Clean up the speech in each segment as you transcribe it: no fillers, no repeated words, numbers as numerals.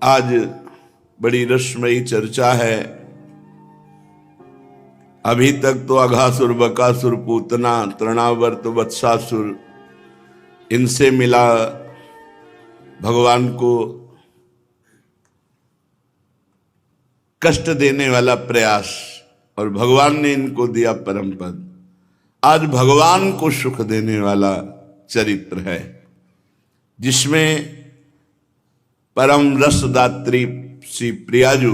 आज बड़ी रसमयी चर्चा है। अभी तक तो अघासुर, बकासुर, पूतना, तृणावर्त, वत्सासुर इनसे मिला भगवान को कष्ट देने वाला प्रयास, और भगवान ने इनको दिया परम पद। आज भगवान को सुख देने वाला चरित्र है, जिसमें परम रसदात्री श्री प्रियाजू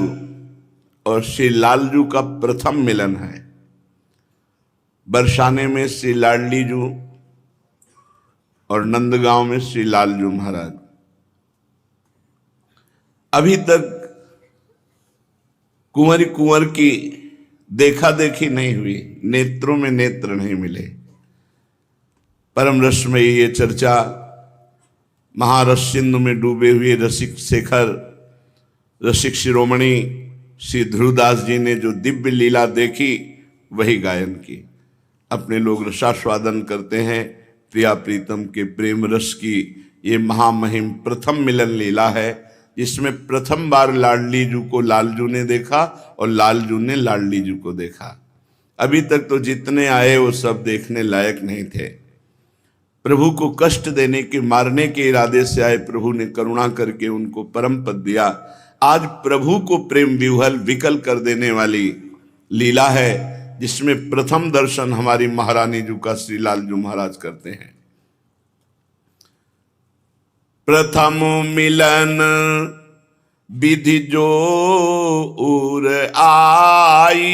और श्री लालजू का प्रथम मिलन है। बरसाने में श्री लाडलीजू और नंदगांव में श्री लालजू महाराज। अभी तक कुंवरी कुंवर की देखा देखी नहीं हुई, नेत्रों में नेत्र नहीं मिले। परम रस में ये चर्चा महारस सिंधु में डूबे हुए रसिक शेखर, रसिक शिरोमणि श्री ध्रुवदास जी ने जो दिव्य लीला देखी वही गायन की। अपने लोग रसास्वादन करते हैं प्रिया प्रीतम के प्रेम रस की। ये महामहिम प्रथम मिलन लीला है, जिसमें प्रथम बार लाडलीजू को लालजू ने देखा और लालजू ने लाडलीजू को देखा। अभी तक तो जितने आए वो सब देखने लायक नहीं थे। प्रभु को कष्ट देने के, मारने के इरादे से आए, प्रभु ने करुणा करके उनको परम पद दिया। आज प्रभु को प्रेम विह्वल विकल कर देने वाली लीला है, जिसमें प्रथम दर्शन हमारी महारानी जी का श्री लालजू महाराज करते हैं। प्रथम मिलन विधि जो उर आई,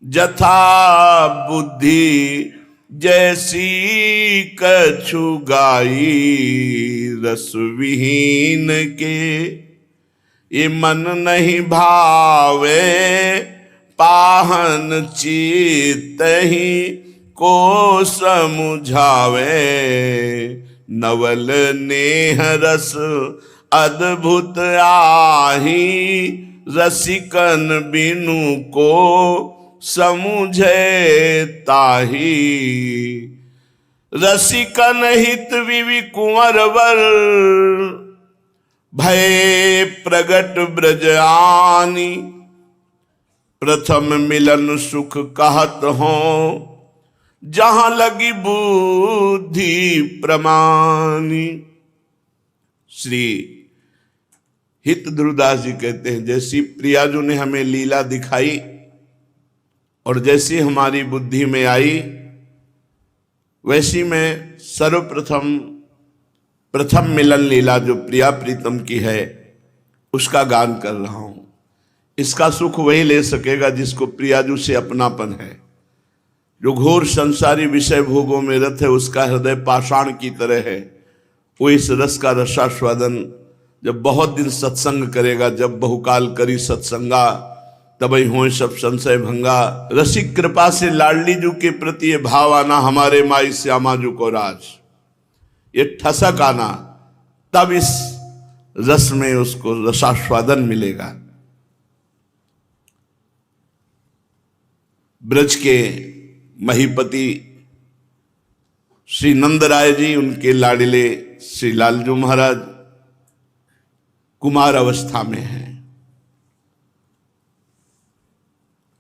जथा बुद्धि जैसी कछु गाई। रस विहीन के ये मन नहीं भावे, पाहन चित्त ही को समुझावे। नवल नेह रस अद्भुत आही, रसिकन बिनु को समुझे ताही। रसिकन हित विवि कुंवर वर, भय प्रगट ब्रज आनी। प्रथम मिलन सुख कहत हो, जहां लगी बुद्धि प्रमानी। श्री हित ध्रुवदास जी कहते हैं, जैसी प्रियाजू ने हमें लीला दिखाई और जैसी हमारी बुद्धि में आई, वैसी मैं सर्वप्रथम प्रथम मिलन लीला जो प्रिया प्रीतम की है उसका गान कर रहा हूं। इसका सुख वही ले सकेगा जिसको प्रियाजू से अपनापन है। जो घोर संसारी विषय भोगों में रत है, उसका हृदय पाषाण की तरह है। वो इस रस का रसास्वादन जब बहुत दिन सत्संग करेगा, जब बहुकाल करी सत्संगा तबई हो सब संशय भंगा। रसिक कृपा से लाडलीजू के प्रति ये भाव आना, हमारे माई श्यामाजू को राज, ये ठसक आना, तब इस रस में उसको रसास्वादन मिलेगा। ब्रज के महीपति श्री नंदराय जी, उनके लाडले श्री लालजू महाराज कुमार अवस्था में हैं,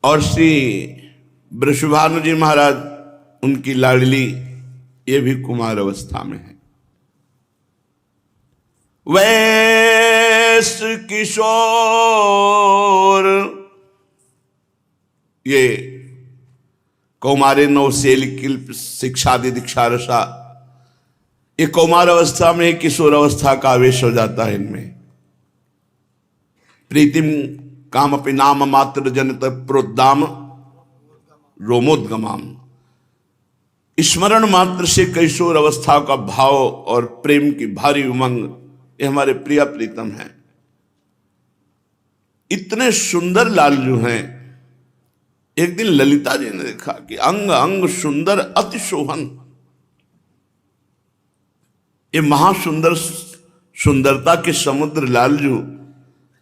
और श्री वृषभानु जी महाराज उनकी लाडली, ये भी कुमार अवस्था में है। वैस किशोर ये कौमारे नवसेल किल्प शिक्षादि दीक्षा रसा, ये कौमार अवस्था में किशोर अवस्था का आवेश हो जाता है इनमें। प्रीतिम काम अपि नाम मात्र जनत प्रोद्दाम रोमोद्गमाम। स्मरण मात्र से किशोर अवस्था का भाव और प्रेम की भारी उमंग, ये हमारे प्रिया प्रीतम हैं। इतने सुंदर लालजू हैं। एक दिन ललिता जी ने देखा कि अंग अंग सुंदर अति शोभन। ये महासुंदर सुंदरता के समुद्र लालजू,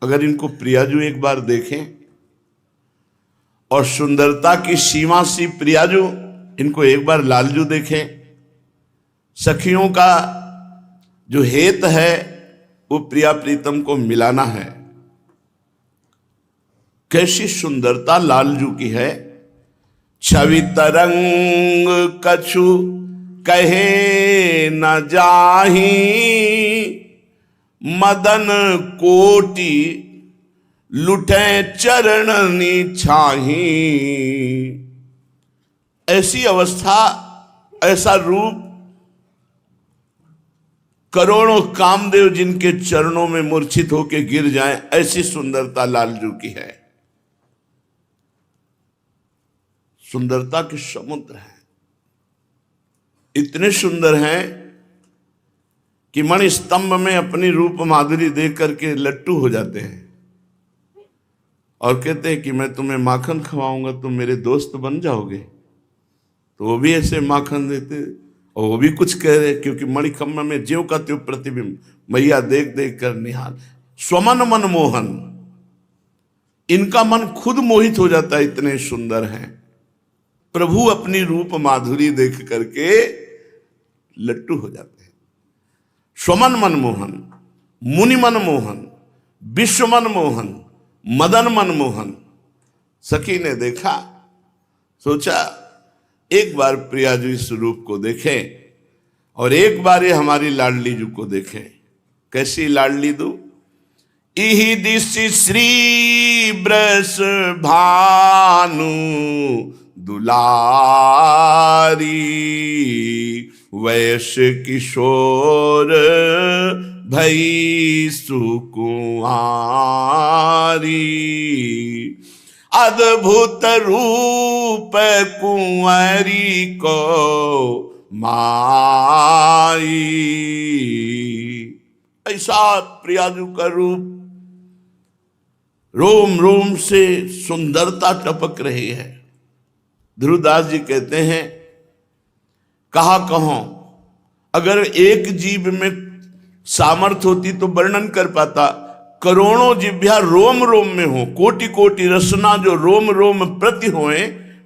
अगर इनको प्रियाजू एक बार देखें, और सुंदरता की सीमा सी प्रियाजू, इनको एक बार लालजू देखें। सखियों का जो हेत है वो प्रिया प्रीतम को मिलाना है। कैसी सुंदरता लालजू की है। छवि तरंग कछु कहे न जाही, मदन कोटि लुटे चरणनी छाही। ऐसी अवस्था, ऐसा रूप, करोड़ों कामदेव जिनके चरणों में मूर्छित होकर गिर जाएं, ऐसी सुंदरता लालजू की है। सुंदरता के समुद्र हैं, इतने सुंदर हैं कि मणि स्तंभ में अपनी रूप माधुरी देख करके लट्टू हो जाते हैं और कहते हैं कि मैं तुम्हें माखन खवाऊंगा, तुम मेरे दोस्त बन जाओगे। तो वो भी ऐसे माखन देते और वो भी कुछ कह रहे, क्योंकि मणिखम्भ में ज्यों का त्यों प्रतिबिंब, मैया देख देख कर निहाल। स्वमन मन मोहन, इनका मन खुद मोहित हो जाता है, इतने सुंदर हैं। प्रभु अपनी रूप माधुरी देख करके लट्टू हो जाते हैं। स्वमन मन मोहन, मुनि मन मोहन, विश्व मन मोहन, मदन मन मोहन। सखी ने देखा, सोचा एक बार प्रिया जी इस रूप को देखें और एक बार ये हमारी लाडली जी को देखें। कैसी लाडली दू। इहि दिशि श्री ब्रस भानु दुलारी, वैश किशोर भई सुकुआरी। अद्भुत रूप कुंवरी को माई। ऐसा प्रियाजू का रूप, रोम रोम से सुंदरता टपक रही है। ध्रुवदास जी कहते हैं, कहा कहो अगर एक जीव में सामर्थ्य होती तो वर्णन कर पाता। करोड़ों जिभ्या रोम रोम में हो, कोटि कोटि रसना जो रोम रोम प्रति होए,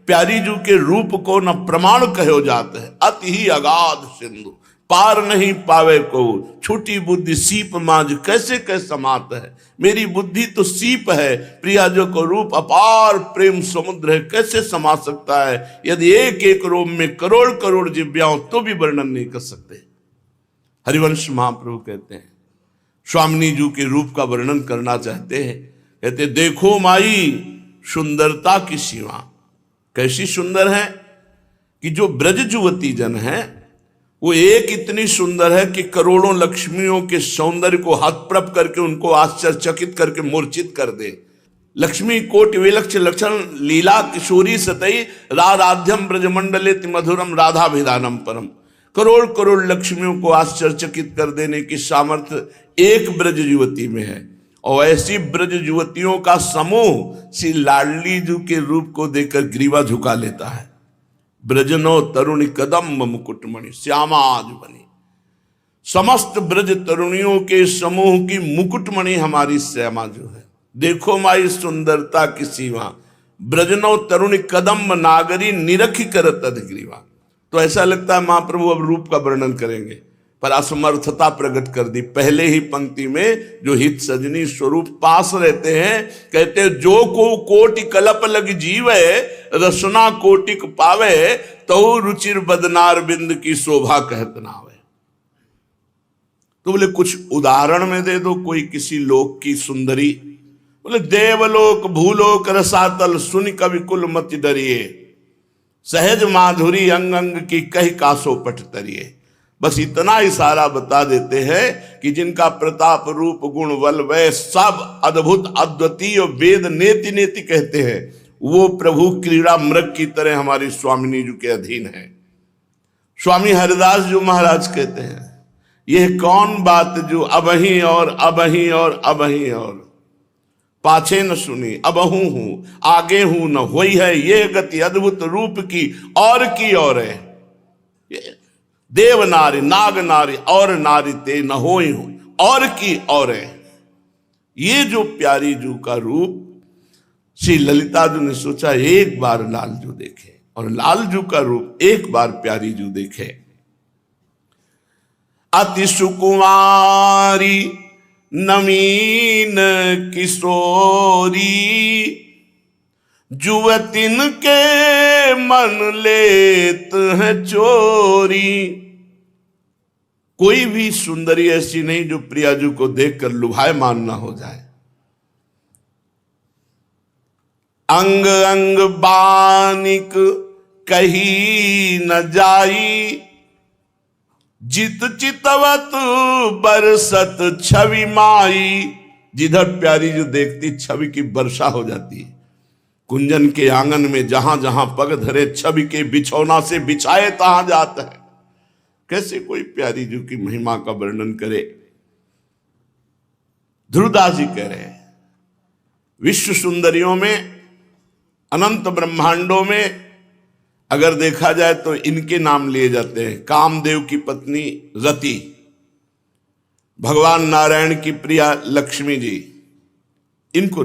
प्यारी जू के रूप को न प्रमाण कहो जाते हैं। अति ही अगाध सिंधु पार नहीं पावे को, छूटी बुद्धि सीप माज कैसे कैसे समात है। मेरी बुद्धि तो सीप है, प्रिया जो को रूप अपार प्रेम समुद्र है, कैसे समा सकता है। यदि एक एक रोम में करोड़ करोड़ जिव्याओं तो भी वर्णन नहीं कर सकते। हरिवंश महाप्रभु कहते हैं, स्वामिनी जी के रूप का वर्णन करना चाहते हैं, कहते देखो माई सुंदरता की सीमा। कैसी सुंदर है कि जो ब्रज युवती जन है वो एक इतनी सुंदर है कि करोड़ों लक्ष्मियों के सौंदर्य को हतप्रभ करके उनको आश्चर्यचकित करके मूर्छित कर दे। लक्ष्मी कोटि विलक्ष लक्षण लीला किशोरी सतई, राधाध्यम ब्रजमंडले मधुरम राधाभिधानम परम। करोड़ करोड़ लक्ष्मियों को आश्चर्यचकित कर देने की सामर्थ्य एक ब्रज युवती में है। और ऐसी ब्रज युवतियों का समूह श्री लाडली जी के रूप को देखकर ग्रीवा झुका लेता है। ब्रजनो तरुणी कदम्ब मुकुटमणि श्यामाज बनी। समस्त ब्रज तरुणियों के समूह की मुकुटमणि हमारी श्यामा जो है। देखो माई सुंदरता की सीमा, ब्रजनो तरुणी कदम्ब नागरी निरखी करत अधिग्रीवा। तो ऐसा लगता है महाप्रभु अब रूप का वर्णन करेंगे, पर असमर्थता प्रकट कर दी। पहले ही पंक्ति में जो हित सजनी स्वरूप पास रहते हैं, कहते जो को कोटि कलप लग जीवे, रसना कोटिक पावे, तो रुचिर बदनार बिंद की शोभा कहत नावे। तो बोले कुछ उदाहरण में दे दो कोई किसी लोक की सुंदरी। बोले देवलोक भूलोक रसातल सुन कवि कुल मति डरिए, सहज माधुरी अंग अंग की कही कासो पट तरिए। बस इतना इशारा बता देते हैं कि जिनका प्रताप रूप गुण बल वह सब अद्भुत अद्वितीय वेद नेति नेति कहते हैं, वो प्रभु क्रीड़ा मृग की तरह हमारी स्वामिनी जी के अधीन है। स्वामी हरिदास जी महाराज कहते हैं, यह कौन बात जो अबही और अबही और अबही और, पाछे न सुनी अबहू हूं आगे हूं न होई है, ये गति अद्भुत रूप की और है। देव नारी नाग नारी और नारी ते न होई हूं और की और है। ये जो प्यारी जू का रूप श्री ललिता जू ने सोचा एक बार लाल जू देखे, और लाल जू का रूप एक बार प्यारी जू देखे। अति सुकुमारी नवीन किशोरी, जुवतिन के मन लेत है चोरी। कोई भी सुंदरी ऐसी नहीं जो प्रियाजू को देखकर लुभायमान ना हो जाए। अंग अंग बानिक कही न जाई, जित चितवत बरसत छवि माई। जिधर प्यारी जो देखती छवि की वर्षा हो जाती है। कुंजन के आंगन में जहां जहां पग धरे, छवि के बिछौना से बिछाए तहां जाता है। कैसे कोई प्यारी जो की महिमा का वर्णन करे। ध्रुवदास जी कह रहे हैं, विश्व सुंदरियों में, अनंत ब्रह्मांडों में अगर देखा जाए तो इनके नाम लिए जाते हैं। कामदेव की पत्नी रति, भगवान नारायण की प्रिया लक्ष्मी जी, इनको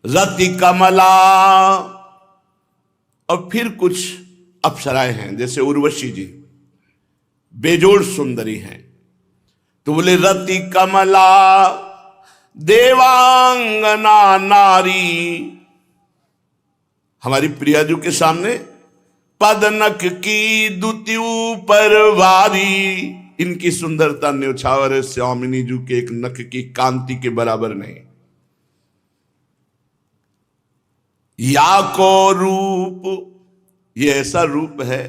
रति कमला। और फिर कुछ अप्सराएं हैं जैसे उर्वशी जी, बेजोड़ सुंदरी हैं। तो बोले रति कमला देवांगना नारी। हमारी प्रियाजू के सामने पदनक की दुति ऊपर वारी। इनकी सुंदरता न्योछावर है श्यामिनी जू के एक नख की कांति के बराबर नहीं। या को रूप, ये ऐसा रूप है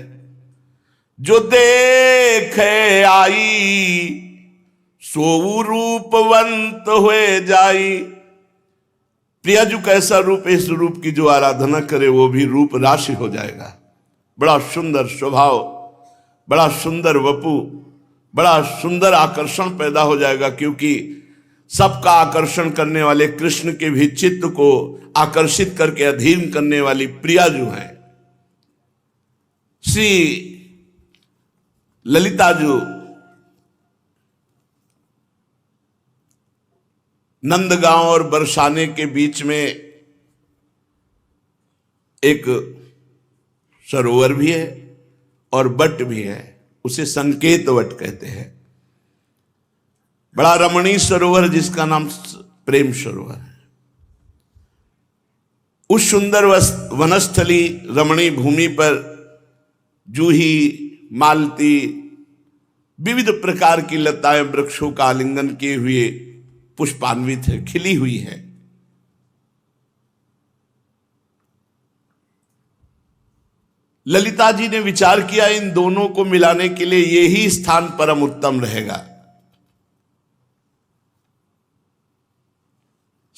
जो देखे आई, सो रूपवंत हुए जाई। प्रियाजू का ऐसा रूप, इस रूप की जो आराधना करे वो भी रूप राशि हो जाएगा। बड़ा सुंदर स्वभाव, बड़ा सुंदर वपु, बड़ा सुंदर आकर्षण पैदा हो जाएगा। क्योंकि सबका आकर्षण करने वाले कृष्ण के भी चित्त को आकर्षित करके अधीन करने वाली प्रियाजू हैं। श्री ललिताजू नंदगांव और बरसाने के बीच में एक सरोवर भी है और वट भी है, उसे संकेत वट कहते हैं। बड़ा रमणीय सरोवर जिसका नाम प्रेम सरोवर है। उस सुंदर वनस्थली रमणीय भूमि पर जूही, मालती, विविध प्रकार की लताएं वृक्षों का आलिंगन किए हुए पुष्पान्वित है, खिली हुई है। ललिता जी ने विचार किया इन दोनों को मिलाने के लिए यही स्थान परम उत्तम रहेगा।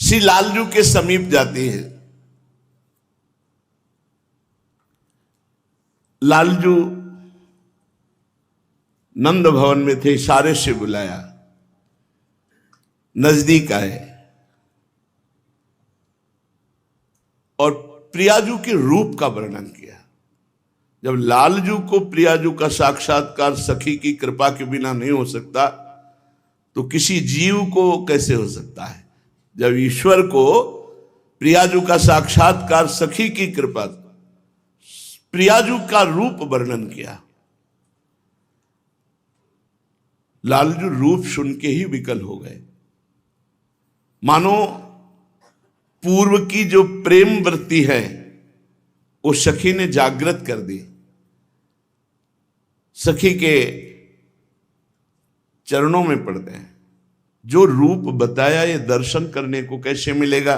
श्री लालजू के समीप जाती है। लालजू नंद भवन में थे, इशारे से बुलाया, नजदीक आए और प्रियाजू के रूप का वर्णन किया। जब लालजू को प्रियाजू का साक्षात्कार सखी की कृपा के बिना नहीं हो सकता तो किसी जीव को कैसे हो सकता है। जब ईश्वर को प्रियाजू का साक्षात्कार सखी की कृपा, प्रियाजू का रूप वर्णन किया, लालजू रूप सुन के ही विकल हो गए। मानो पूर्व की जो प्रेम वृत्ति है वो सखी ने जागृत कर दी। सखी के चरणों में पड़ते हैं। जो रूप बताया ये दर्शन करने को कैसे मिलेगा।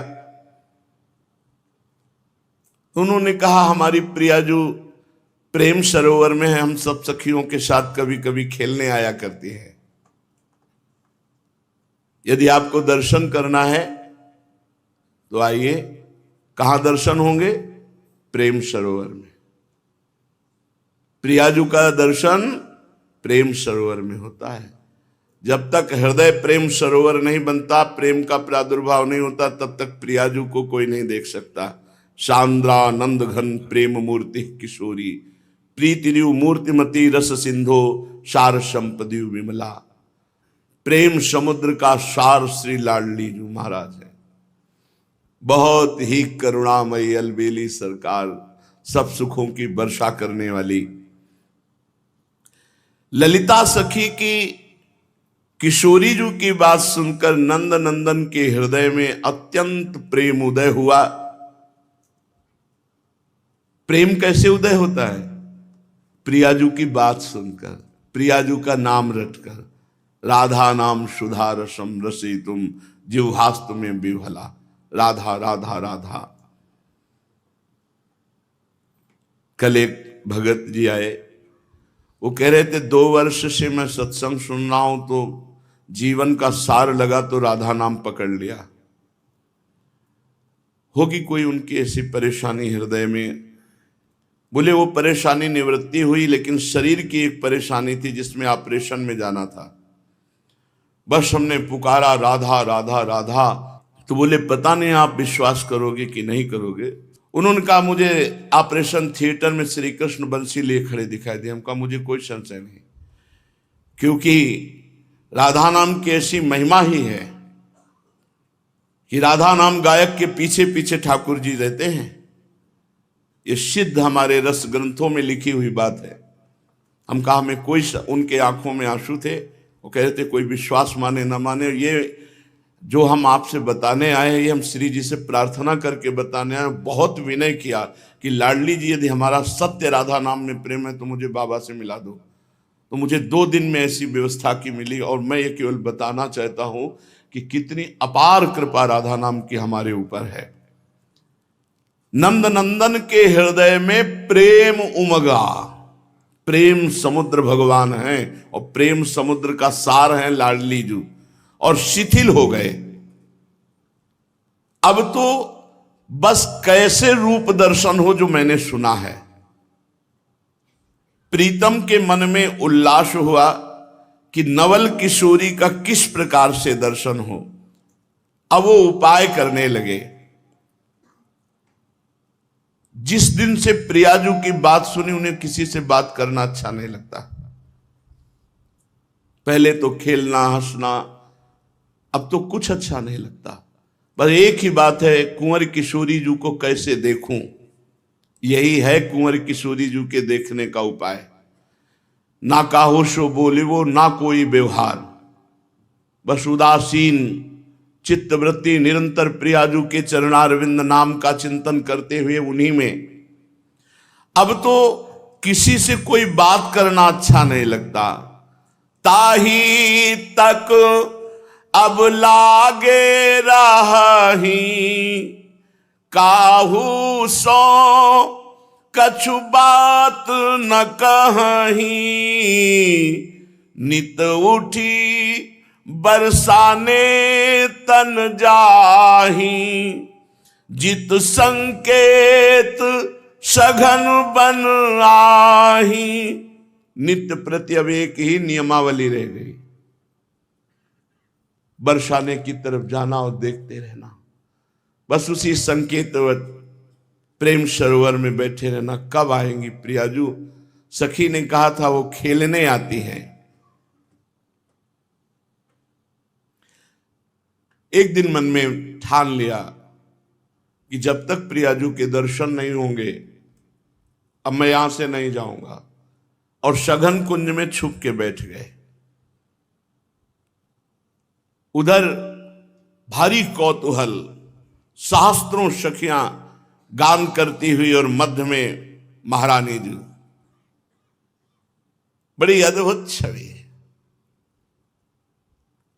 उन्होंने कहा हमारी प्रियाजू प्रेम सरोवर में है, हम सब सखियों के साथ कभी कभी खेलने आया करती है। यदि आपको दर्शन करना है तो आइए। कहां दर्शन होंगे? प्रेम सरोवर में। प्रियाजू का दर्शन प्रेम सरोवर में होता है। जब तक हृदय प्रेम सरोवर नहीं बनता, प्रेम का प्रादुर्भाव नहीं होता, तब तक प्रियाजू को कोई नहीं देख सकता। सांद्रानंद घन प्रेम मूर्ति किशोरी, प्रीतिरिव मूर्तिमती रस सिंधो सार संपदिव विमला। प्रेम समुद्र का सार श्री लाडली जी महाराज है। बहुत ही करुणामयी अलबेली सरकार, सब सुखों की वर्षा करने वाली। ललिता सखी की किशोरी जी की बात सुनकर नंद नंदन के हृदय में अत्यंत प्रेम उदय हुआ। प्रेम कैसे उदय होता है? प्रियाजू की बात सुनकर, प्रियाजू का नाम रटकर, राधा नाम सुधा रसम रसी तुम जिह्वास्तु में विभला, राधा राधा राधा। कल एक भगत जी आए, वो कह रहे थे 2 वर्ष से मैं सत्संग सुन रहा हूं तो जीवन का सार लगा तो राधा नाम पकड़ लिया। होगी कोई उनकी ऐसी परेशानी हृदय में। बोले वो परेशानी निवृत्ति हुई, लेकिन शरीर की एक परेशानी थी जिसमें ऑपरेशन में जाना था। बस हमने पुकारा राधा राधा राधा। तो बोले पता नहीं आप विश्वास करोगे कि नहीं करोगे। उन्होंने कहा मुझे ऑपरेशन थिएटर में श्री कृष्ण बंसी लिए खड़े दिखाई दिए। हम कहा मुझे कोई संशय नहीं, क्योंकि राधा नाम की ऐसी महिमा ही है कि राधा नाम गायक के पीछे पीछे ठाकुर जी रहते हैं। ये सिद्ध हमारे रस ग्रंथों में लिखी हुई बात है। हम कहा हमें कोई, उनके आंखों में आंसू थे। वो कह रहे थे कोई विश्वास माने न माने, ये जो हम आपसे बताने आए हैं ये हम श्री जी से प्रार्थना करके बताने आए। बहुत विनय किया कि लाडली जी यदि हमारा सत्य राधा नाम में प्रेम है तो मुझे बाबा से मिला दो। तो मुझे 2 दिन में ऐसी व्यवस्था की मिली, और मैं ये केवल बताना चाहता हूं कि कितनी अपार कृपा राधा नाम की हमारे ऊपर है। नंद नंदन के हृदय में प्रेम उमगा। प्रेम समुद्र भगवान है, और प्रेम समुद्र का सार है लाडली जी, और शिथिल हो गए। अब तो बस कैसे रूप दर्शन हो जो मैंने सुना है। प्रीतम के मन में उल्लास हुआ कि नवल किशोरी का किस प्रकार से दर्शन हो। अब वो उपाय करने लगे। जिस दिन से प्रियाजू की बात सुनी उन्हें किसी से बात करना अच्छा नहीं लगता। पहले तो खेलना हंसना, अब तो कुछ अच्छा नहीं लगता। बस एक ही बात है, कुंवर किशोरी जी को कैसे देखूं। यही है कुंवर किशोरी जी के देखने का उपाय। ना काहो सो बोले वो, ना कोई व्यवहार, बस उदासीन चित्तवृत्ति निरंतर प्रियाजू के चरणारविंद नाम का चिंतन करते हुए उन्हीं में। अब तो किसी से कोई बात करना अच्छा नहीं लगता। ताही तक अब लागे रही, काहू सो कछु बात न कहीं, नित उठी बरसाने तन जाही, जित संकेत सघन बन आही। नित्य प्रति अब एक ही नियमावली रह गई, बरसाने की तरफ जाना और देखते रहना। बस उसी संकेतवत प्रेम सरोवर में बैठे रहना। कब आएंगी प्रियाजू? सखी ने कहा था वो खेलने आती हैं। एक दिन मन में ठान लिया कि जब तक प्रियाजू के दर्शन नहीं होंगे अब मैं यहां से नहीं जाऊंगा, और सघन कुंज में छुप के बैठ गए। उधर भारी कौतूहल, सहस्त्रों सखियां गान करती हुई, और मध्य में महारानी जी। बड़ी अद्भुत छवि है।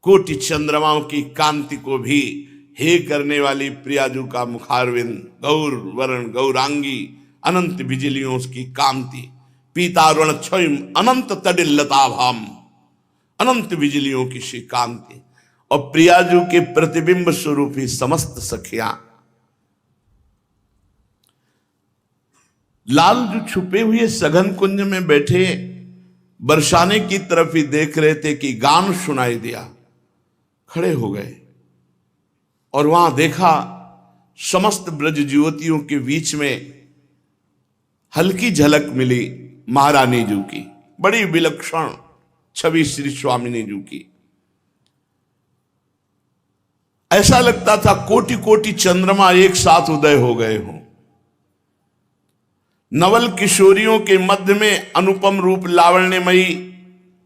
कोटि चंद्रमाओं की कांति को भी हे करने वाली प्रियाजू का मुखारविंद, गौर वरण गौरांगी, अनंत बिजलियों की कांति, पीतारुण क्षय अनंत तडिल्लताभाम, अनंत बिजलियों की सी कांति, और प्रियाजू के प्रतिबिंब स्वरूप ही समस्त सखियां। लाल जो छुपे हुए सघन कुंज में बैठे बरसाने की तरफ ही देख रहे थे कि गान सुनाई दिया। खड़े हो गए और वहां देखा समस्त ब्रज युवतियों के बीच में हल्की झलक मिली महारानी जी की। बड़ी विलक्षण छवि श्री स्वामिनी जी की। ऐसा लगता था कोटि कोटि चंद्रमा एक साथ उदय हो गए हों। नवल किशोरियों के मध्य में अनुपम रूप लावण्यमयी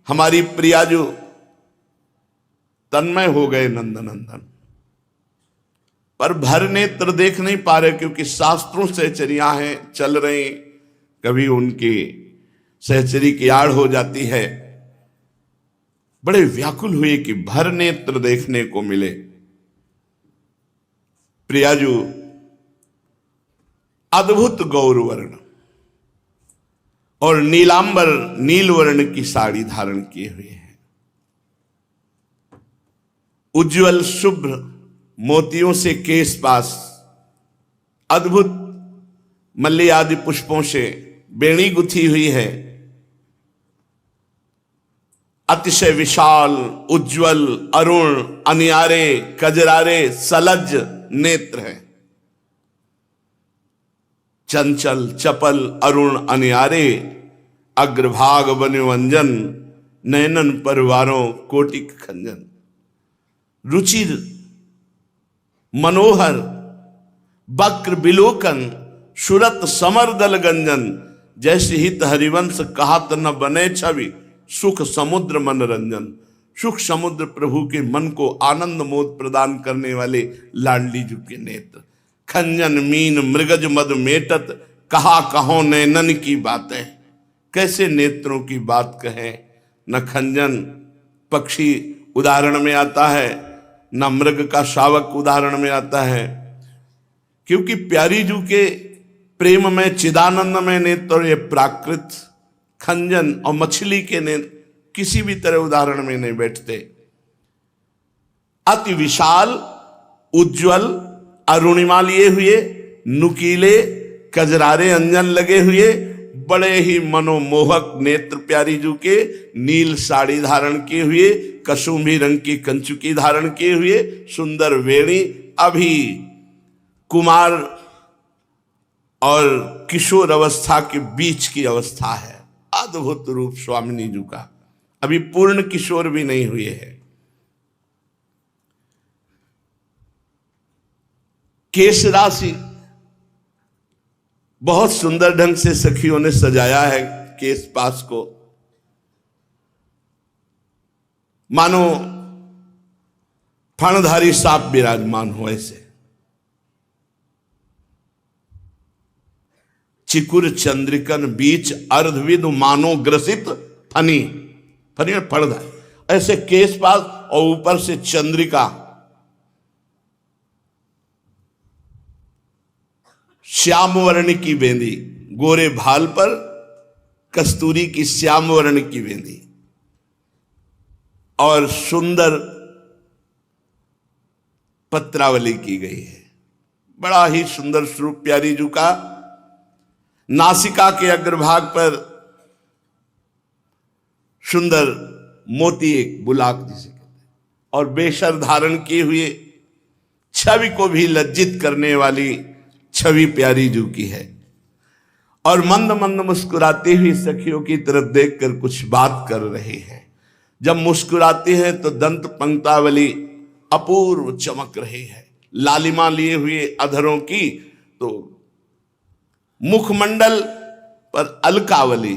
हमारी प्रियाजू तन्मय हो गए नंदनंदन। पर भर नेत्र देख नहीं पा रहे, क्योंकि शास्त्रों सहचरियां हैं, चल रहे, कभी उनकी सहचरी की आड़ हो जाती है। बड़े व्याकुल हुए कि भर नेत्र देखने को मिले। प्रियाजू अद्भुत गौरवर्ण और नीलांबर नील वर्ण की साड़ी धारण किए हुए हैं। उज्जवल शुभ्र मोतियों से केश पास, अद्भुत मल्ली आदि पुष्पों से बेणी गुथी हुई है। अतिशय विशाल, उज्जवल, अरुण, अनियारे, कजरारे, सलज नेत्र है। चंचल, चपल, अरुण, अनियारे, अग्रभाग वन्यवंजन, नयनन परवारों कोटिक खंजन। रुचिर मनोहर वक्र बिलोकन, सुरत समरदल गंजन। जैसे हित हरिवंश कहत न बने छवि, सुख समुद्र मनोरंजन। सुख समुद्र प्रभु के मन को आनंद मोद प्रदान करने वाले लाडली जी के नेत्र। खंजन मीन मृगज मद मेटत, कहा कहो नैनन की बातें। कैसे नेत्रों की बात कहें। न खंजन पक्षी उदाहरण में आता है, न मृग का शावक उदाहरण में आता है, क्योंकि प्यारी जू के प्रेम में चिदानंद में नेत्र ये प्राकृत खंजन और मछली के नेत्र किसी भी तरह उदाहरण में नहीं बैठते। अति विशाल, उज्जवल, अरुणिमा लिए हुए, नुकीले कजरारे अंजन लगे हुए, बड़े ही मनोमोहक नेत्र प्यारी जू के, नील साड़ी धारण किए हुए, कसुम्भी रंग की कंचुकी धारण किए हुए, सुंदर वेणी, अभी कुमार और किशोर अवस्था के बीच की अवस्था है। अद्भुत रूप स्वामिनी जी का, अभी पूर्ण किशोर भी नहीं हुए हैं। केश राशि बहुत सुंदर ढंग से सखियों ने सजाया है केश पास को, मानो फणधारी सांप विराजमान हो ऐसे। चिकुर चंद्रिकन बीच अर्धविद मानो ग्रसित फनी, फनी में फणधारी, ऐसे केश पास और ऊपर से चंद्रिका। श्याम वर्ण की बेंदी, गोरे भाल पर कस्तूरी की श्याम वर्ण की बेंदी, और सुंदर पत्रावली की गई है। बड़ा ही सुंदर स्वरूप प्यारी जू का। नासिका के अग्रभाग पर सुंदर मोती, एक बुलाक जिसे कहते हैं, और बेशर धारण किए हुए, छवि को भी लज्जित करने वाली छवि प्यारी जू की है। और मंद मंद मुस्कुराती हुई सखियों की तरफ देखकर कुछ बात कर रही है। जब मुस्कुराती है तो दंत पंक्तावली अपूर्व चमक रही है। लालिमा लिए हुए अधरों की, तो मुखमंडल पर अलकावली,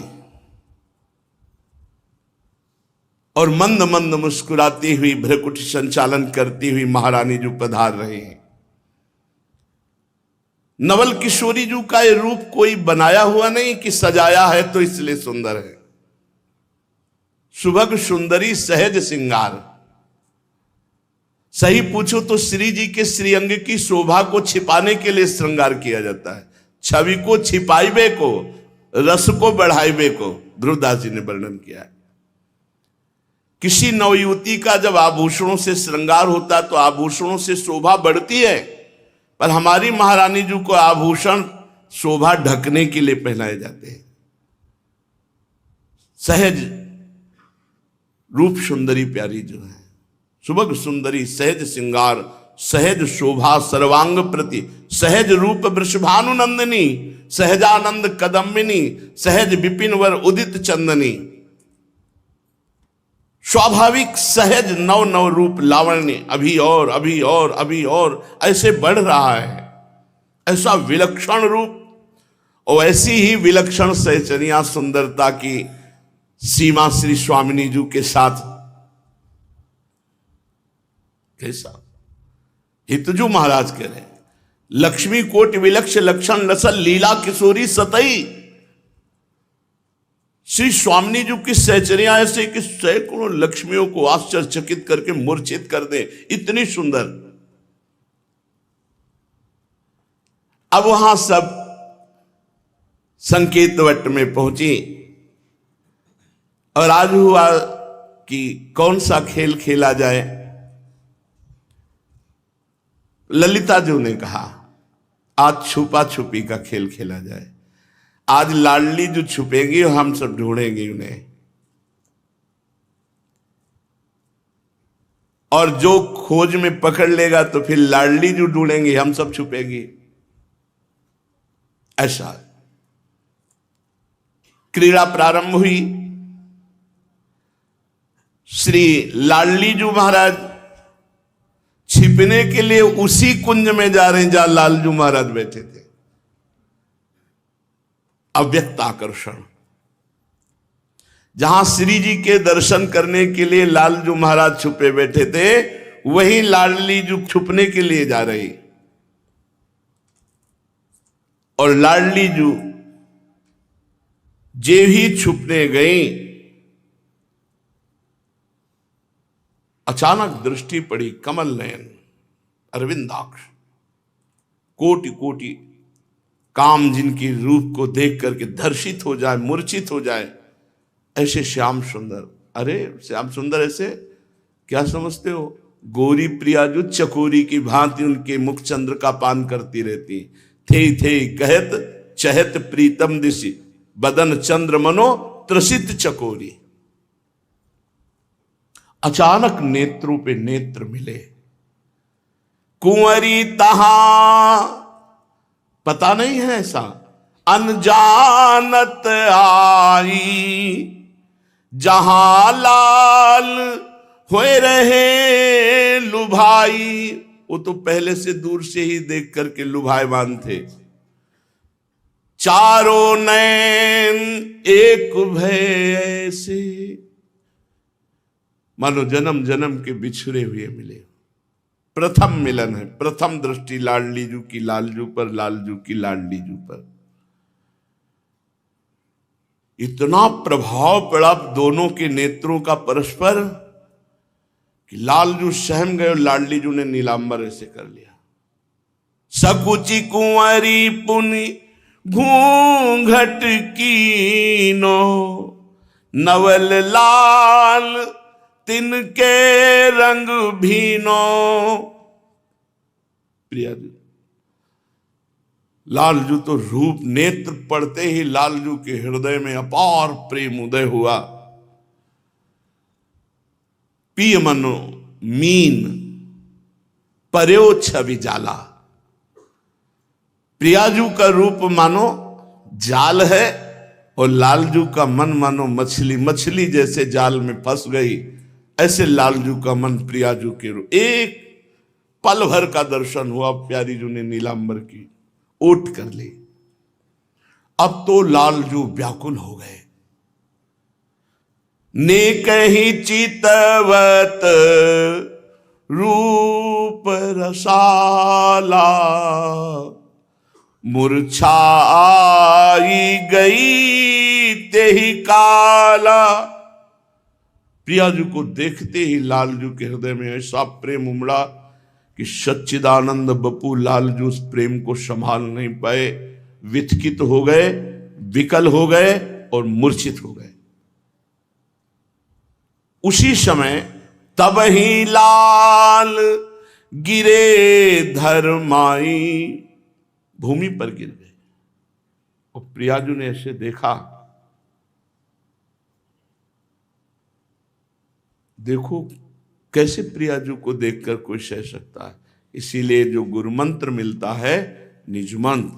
और मंद मंद मुस्कुराती हुई भ्रकुटी संचालन करती हुई महारानी जू पधार रही हैं। नवल किशोरी जू का ये रूप कोई बनाया हुआ नहीं कि सजाया है तो इसलिए सुंदर है। सुभग सुंदरी सहज सिंगार। सही पूछो तो श्री जी के श्रीअंग की शोभा को छिपाने के लिए श्रृंगार किया जाता है। छवि को छिपाइबे को, रस को बढ़ाइबे को ध्रुवदास जी ने वर्णन किया है। किसी नवयुवती का जब आभूषणों से श्रृंगार होता है तो आभूषणों से शोभा बढ़ती है, पर हमारी महारानी जी को आभूषण शोभा ढकने के लिए पहनाए जाते हैं। सहज रूप सुंदरी प्यारी जो है, सुभग सुंदरी सहज सिंगार, सहज शोभा सर्वांग प्रति, सहज रूप वृषभानुनंदिनी, सहजानंद कदम्बिनी, सहज विपिन वर उदित चंदनी। स्वाभाविक सहज नव नव रूप लावण्य अभी और अभी और अभी और ऐसे बढ़ रहा है। ऐसा विलक्षण रूप और ऐसी ही विलक्षण सहचरिया सुंदरता की सीमा श्री स्वामिनी जी के साथ कैसा हितजू महाराज कह रहे हैं, लक्ष्मी कोटि विलक्ष लक्षण लसल लीला किशोरी सतई। श्री स्वामी जी की सहचर्या ऐसे कि सैकड़ों लक्ष्मियों को आश्चर्यचकित करके मूर्छित कर दे, इतनी सुंदर। अब वहां सब संकेत वट में पहुंची और आज हुआ कि कौन सा खेल खेला जाए। ललिता जी ने कहा आज छुपा छुपी का खेल खेला जाए। आज लाडली जो छुपेंगी और हम सब ढूंढेंगे उन्हें, और जो खोज में पकड़ लेगा तो फिर लाडली जो ढूंढेंगे, हम सब छुपेंगे। ऐसा क्रीड़ा प्रारंभ हुई। श्री लाडली जी महाराज छिपने के लिए उसी कुंज में जा रहे हैं जहां लालजू महाराज बैठे थे। अव्यक्त आकर्षण, जहां श्री जी के दर्शन करने के लिए लालजू महाराज छुपे बैठे थे, वहीं लाडली जी छुपने के लिए जा रही। और लाडली जी जे ही छुपने गई, अचानक दृष्टि पड़ी कमल नयन अरविंदाक्ष, कोटि कोटि काम जिनकी रूप को देख करके धर्षित हो जाए, मूर्छित हो जाए, ऐसे श्याम सुंदर। अरे श्याम सुंदर ऐसे क्या समझते हो? गोरी प्रिया जो चकोरी की भांति उनके मुख चंद्र का पान करती रहती। थे कहत चहत प्रीतम दिशि, बदन चंद्र मनो त्रसित चकोरी। अचानक नेत्रों पे नेत्र मिले। कुंवरी तहां, पता नहीं है ऐसा, अनजानत आई, जहां लाल होए रहे लुभाई। वो तो पहले से दूर से ही देख करके लुभायमान थे। चारों नैन एक भय ऐसे, मानो जन्म जन्म के बिछड़े हुए मिले। प्रथम मिलन है, प्रथम दृष्टि लाडली जू की लालजू पर, लालजू की लाडली जू पर। इतना प्रभाव पड़ा दोनों के नेत्रों का परस्पर कि लालजू सहम गए और लाडली जू ने नीलांबर ऐसे कर लिया। सकुची कुंवरी पुनि घूंघट कीनो, नवल लाल तिनके रंग भीनो। प्रिया जी, लालजू तो रूप नेत्र पड़ते ही लालजू के हृदय में अपार प्रेम उदय हुआ। पिय मनो मीन पर्यो छवि जाला। प्रियाजू का रूप मानो जाल है और लालजू का मन मानो मछली, मछली जैसे जाल में फंस गई, ऐसे लालजू का मन प्रियाजू के रूप। एक पल भर का दर्शन हुआ, प्यारी जू ने नीलांबर की ओट कर ली। अब तो लालजू व्याकुल हो गए। ने कहीं चितवत रूप रसाला, मूर्छा आई गई तेहि काला। प्रियाजू को देखते ही लालजू के हृदय में ऐसा प्रेम उमड़ा कि सच्चिदानंद बपू लालजू उस प्रेम को संभाल नहीं पाए, विचकित हो गए, विकल हो गए और मूर्छित हो गए। उसी समय तब ही लाल गिरे धरमाई, भूमि पर गिर गए। और प्रियाजू ने ऐसे देखा, देखो कैसे प्रियाजू को देखकर कोई सह सकता है। इसीलिए जो गुरु मंत्र मिलता है निज मंत्र,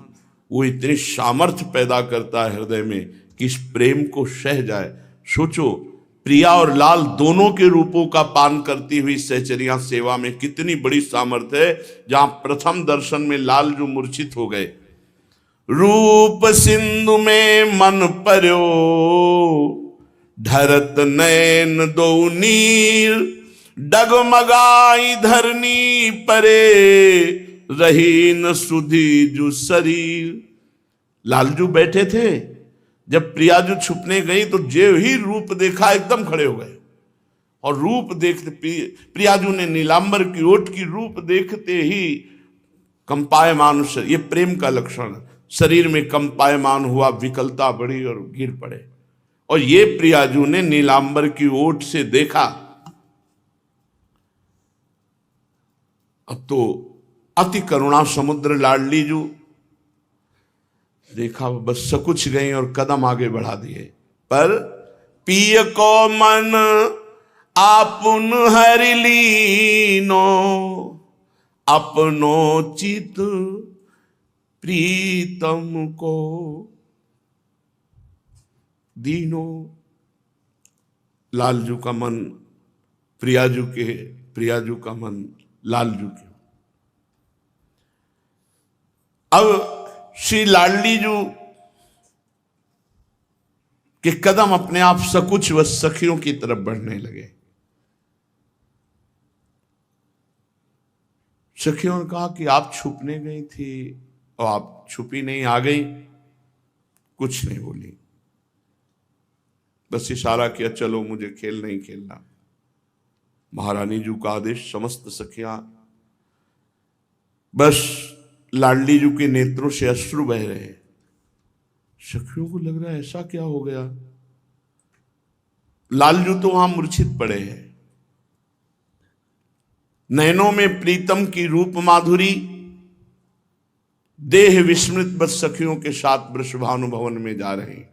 वो इतनी सामर्थ्य पैदा करता है हृदय में कि इस प्रेम को सह जाए। सोचो, प्रिया और लाल दोनों के रूपों का पान करती हुई सहचरिया सेवा में कितनी बड़ी सामर्थ्य है। जहां प्रथम दर्शन में लालजू मूर्छित हो गए। रूप सिंधु में मन पर्यो, ढरत नैन दो नीर, डगमगाई धरनी परे, रही न सुधी जु शरीर। लालजू बैठे थे, जब प्रियाजू छुपने गई तो जो ही रूप देखा एकदम खड़े हो गए। और रूप देखते प्रियाजू ने नीलांबर की ओट की रूप देखते ही कंपायमान, ये प्रेम का लक्षण, शरीर में कंपायमान हुआ, विकलता बढ़ी और गिर पड़े। और ये प्रियाजू ने नीलांबर की ओट से देखा। अब तो अति करुणा समुद्र लाडली जू, देखा बस सकुच गई और कदम आगे बढ़ा दिए। पर पिय को मन आपुन हरि लीनो, अपनो चित प्रीतम को दीनो। लालजू का मन प्रियाजू के, प्रियाजू का मन लालजू के। अब श्री लाडली जू के कदम अपने आप सकुच व सखियों की तरफ बढ़ने लगे। सखियों ने कहा कि आप छुपने गई थी और आप छुपी नहीं, आ गई। कुछ नहीं बोली, बस इशारा किया, चलो मुझे खेल नहीं खेलना। महारानी जू का आदेश, समस्त सखियां, बस लाडली जू के नेत्रों से अश्रु बह रहे। सखियों को लग रहा है ऐसा क्या हो गया। लालजू तो वहां मूर्छित पड़े हैं। नयनों में प्रीतम की रूप माधुरी, देह विस्मृत बस सखियों के साथ वृषभानु भवन में जा रहे हैं।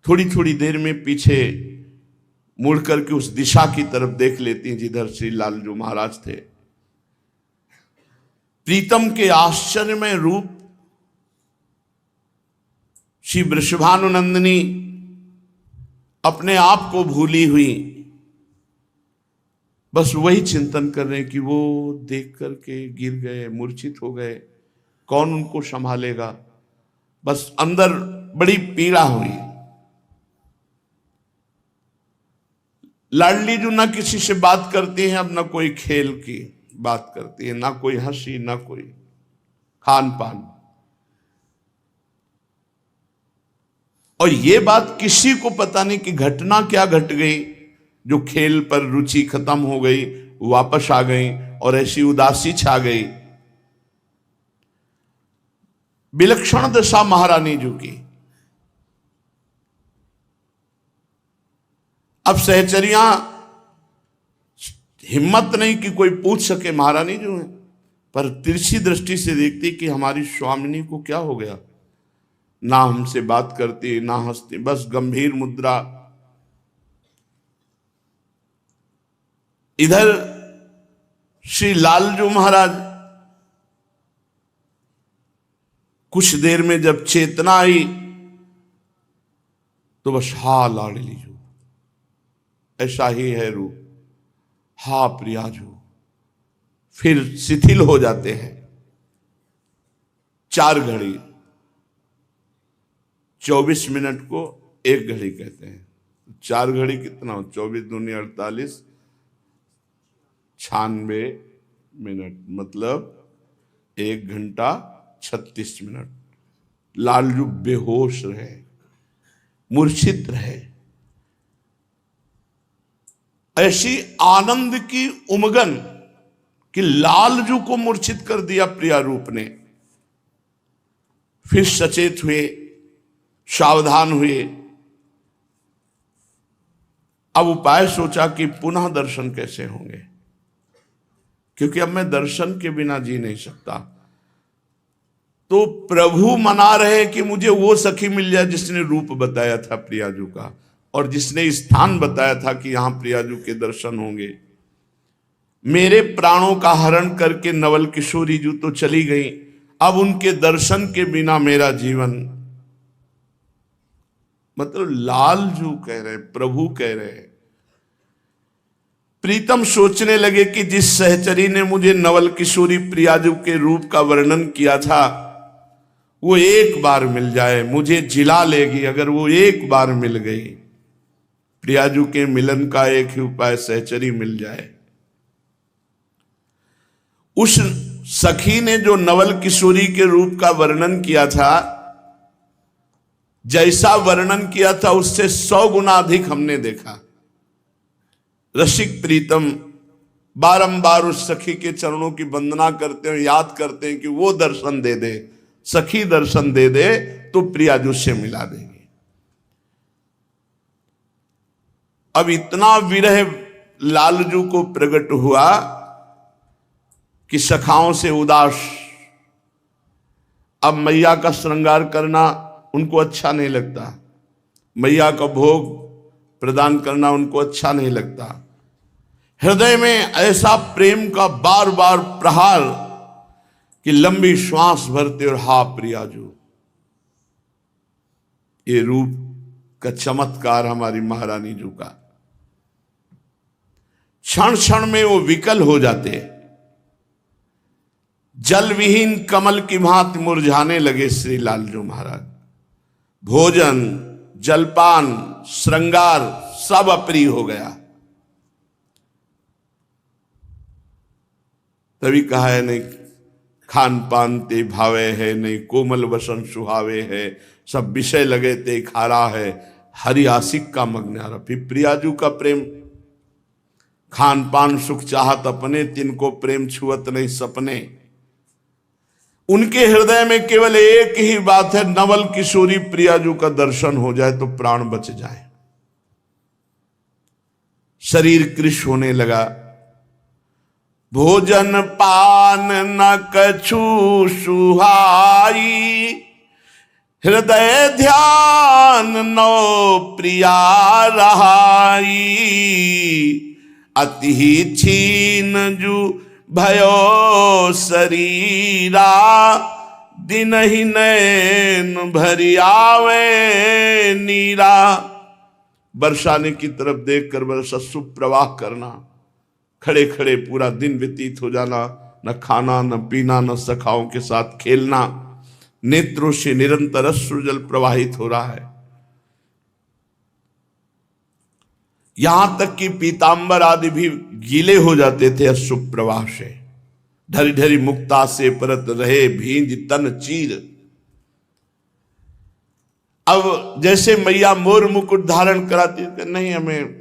थोड़ी थोड़ी देर में पीछे मुड़ करके उस दिशा की तरफ देख लेती हैं जिधर श्री लालजू महाराज थे। प्रीतम के आश्चर्यमय रूप, श्री वृषभानुनंदिनी अपने आप को भूली हुई, बस वही चिंतन कर रहे कि वो देख करके गिर गए, मूर्छित हो गए, कौन उनको संभालेगा। बस अंदर बड़ी पीड़ा हुई। लाडली जो ना किसी से बात करती है, अब ना कोई खेल की बात करती है, ना कोई हंसी, ना कोई खान पान। और ये बात किसी को पता नहीं कि घटना क्या घट गई, जो खेल पर रुचि खत्म हो गई, वापस आ गई और ऐसी उदासी छा गई। विलक्षण दशा महारानी जू की। अब सहचरियां हिम्मत नहीं कि कोई पूछ सके महारानी जो है, पर तिरछी दृष्टि से देखती कि हमारी स्वामिनी को क्या हो गया। ना हमसे बात करती, ना हंसती, बस गंभीर मुद्रा। इधर श्री लालजू महाराज कुछ देर में जब चेतना आई तो बस हा लाडली जू, ऐसा ही है रूप, हा प्रियाजू, फिर शिथिल हो जाते हैं। 4 घड़ी, 24 मिनट को 1 घड़ी कहते हैं। 4 घड़ी कितना हो, 24 दूनी 48, 96 मिनट, मतलब 1 घंटा 36 मिनट। लालजू बेहोश रहे, मूर्छित रहे। ऐसी आनंद की उमगन कि लालजू को मूर्छित कर दिया प्रिया रूप ने। फिर सचेत हुए, सावधान हुए। अब उपाय सोचा कि पुनः दर्शन कैसे होंगे, क्योंकि अब मैं दर्शन के बिना जी नहीं सकता। तो प्रभु मना रहे कि मुझे वो सखी मिल जाए जिसने रूप बताया था प्रियाजू का, और जिसने स्थान बताया था कि यहां प्रियाजू के दर्शन होंगे। मेरे प्राणों का हरण करके नवल किशोरी जू तो चली गई, अब उनके दर्शन के बिना मेरा जीवन, मतलब लालजू कह रहे, प्रभु कह रहे। प्रीतम सोचने लगे कि जिस सहचरी ने मुझे नवल किशोरी प्रियाजू के रूप का वर्णन किया था, वो एक बार मिल जाए मुझे जिला लेगी, अगर वो एक बार मिल गई। प्रियाजू के मिलन का एक ही उपाय, सहचरी मिल जाए। उस सखी ने जो नवल किशोरी के रूप का वर्णन किया था, जैसा वर्णन किया था उससे 100 गुना अधिक हमने देखा। रसिक प्रीतम बारंबार उस सखी के चरणों की वंदना करते हैं, याद करते हैं कि वो दर्शन दे दे, सखी दर्शन दे दे तो प्रियाजू से मिला देंगे। अब इतना विरह लालजू को प्रकट हुआ कि सखाओं से उदास। अब मैया का श्रृंगार करना उनको अच्छा नहीं लगता, मैया का भोग प्रदान करना उनको अच्छा नहीं लगता। हृदय में ऐसा प्रेम का बार बार प्रहार कि लंबी श्वास भरते और हा प्रियाजू। ये रूप का चमत्कार हमारी महारानी जू का। क्षण क्षण में वो विकल हो जाते, जल विहीन कमल की भांति मुरझाने लगे श्री लालजू महाराज। भोजन, जलपान, श्रृंगार सब अप्रिय हो गया। तभी कहा है नहीं खान पान ते भावे है, नहीं कोमल वसन सुहावे है, सब विषय लगे ते खारा है, हरि आशिक का मग्नारा। फिर प्रियाजू का प्रेम, खान पान सुख चाहत अपने, तिनको प्रेम छुअत नहीं सपने। उनके हृदय में केवल एक ही बात है, नवल किशोरी प्रियाजू का दर्शन हो जाए तो प्राण बच जाए। शरीर कृश होने लगा। भोजन पान न कछु सुहाई, हृदय ध्यान नो प्रिया रहाई। अति छीन जू भयो शरीरा, दिन ही नैन भरी आवे नीरा। बरसाने की तरफ देखकर बरसा सुप्रवाह करना, खड़े खड़े पूरा दिन व्यतीत हो जाना, न खाना न पीना न सखाओं के साथ खेलना, नेत्रों से निरंतर अश्रुजल प्रवाहित हो रहा है। यहां तक कि पीतांबर आदि भी गीले हो जाते थे अश्रु प्रवाह से। ढरी ढरी मुक्ता से परत रहे भींज तन चीर। अब जैसे मैया मोर मुकुट धारण कराती है, नहीं हमें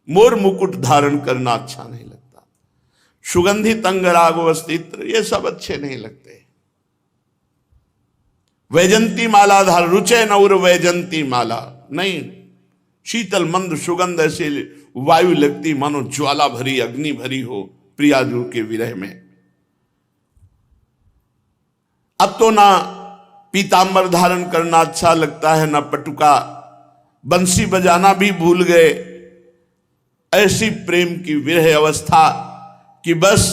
मोर मुकुट धारण करना अच्छा नहीं लगता, सुगंधित अंगराग वस्त्र ये सब अच्छे नहीं लगते। वैजंती माला धार रुचे नौर वैजंती माला, नहीं, शीतल मंद सुगंध ऐसे वायु लगती मानो ज्वाला भरी अग्नि भरी हो प्रियाजू के विरह में। अब तो ना पीतांबर धारण करना अच्छा लगता है, ना पटुका, बंसी बजाना भी भूल गए। ऐसी प्रेम की विरह अवस्था कि बस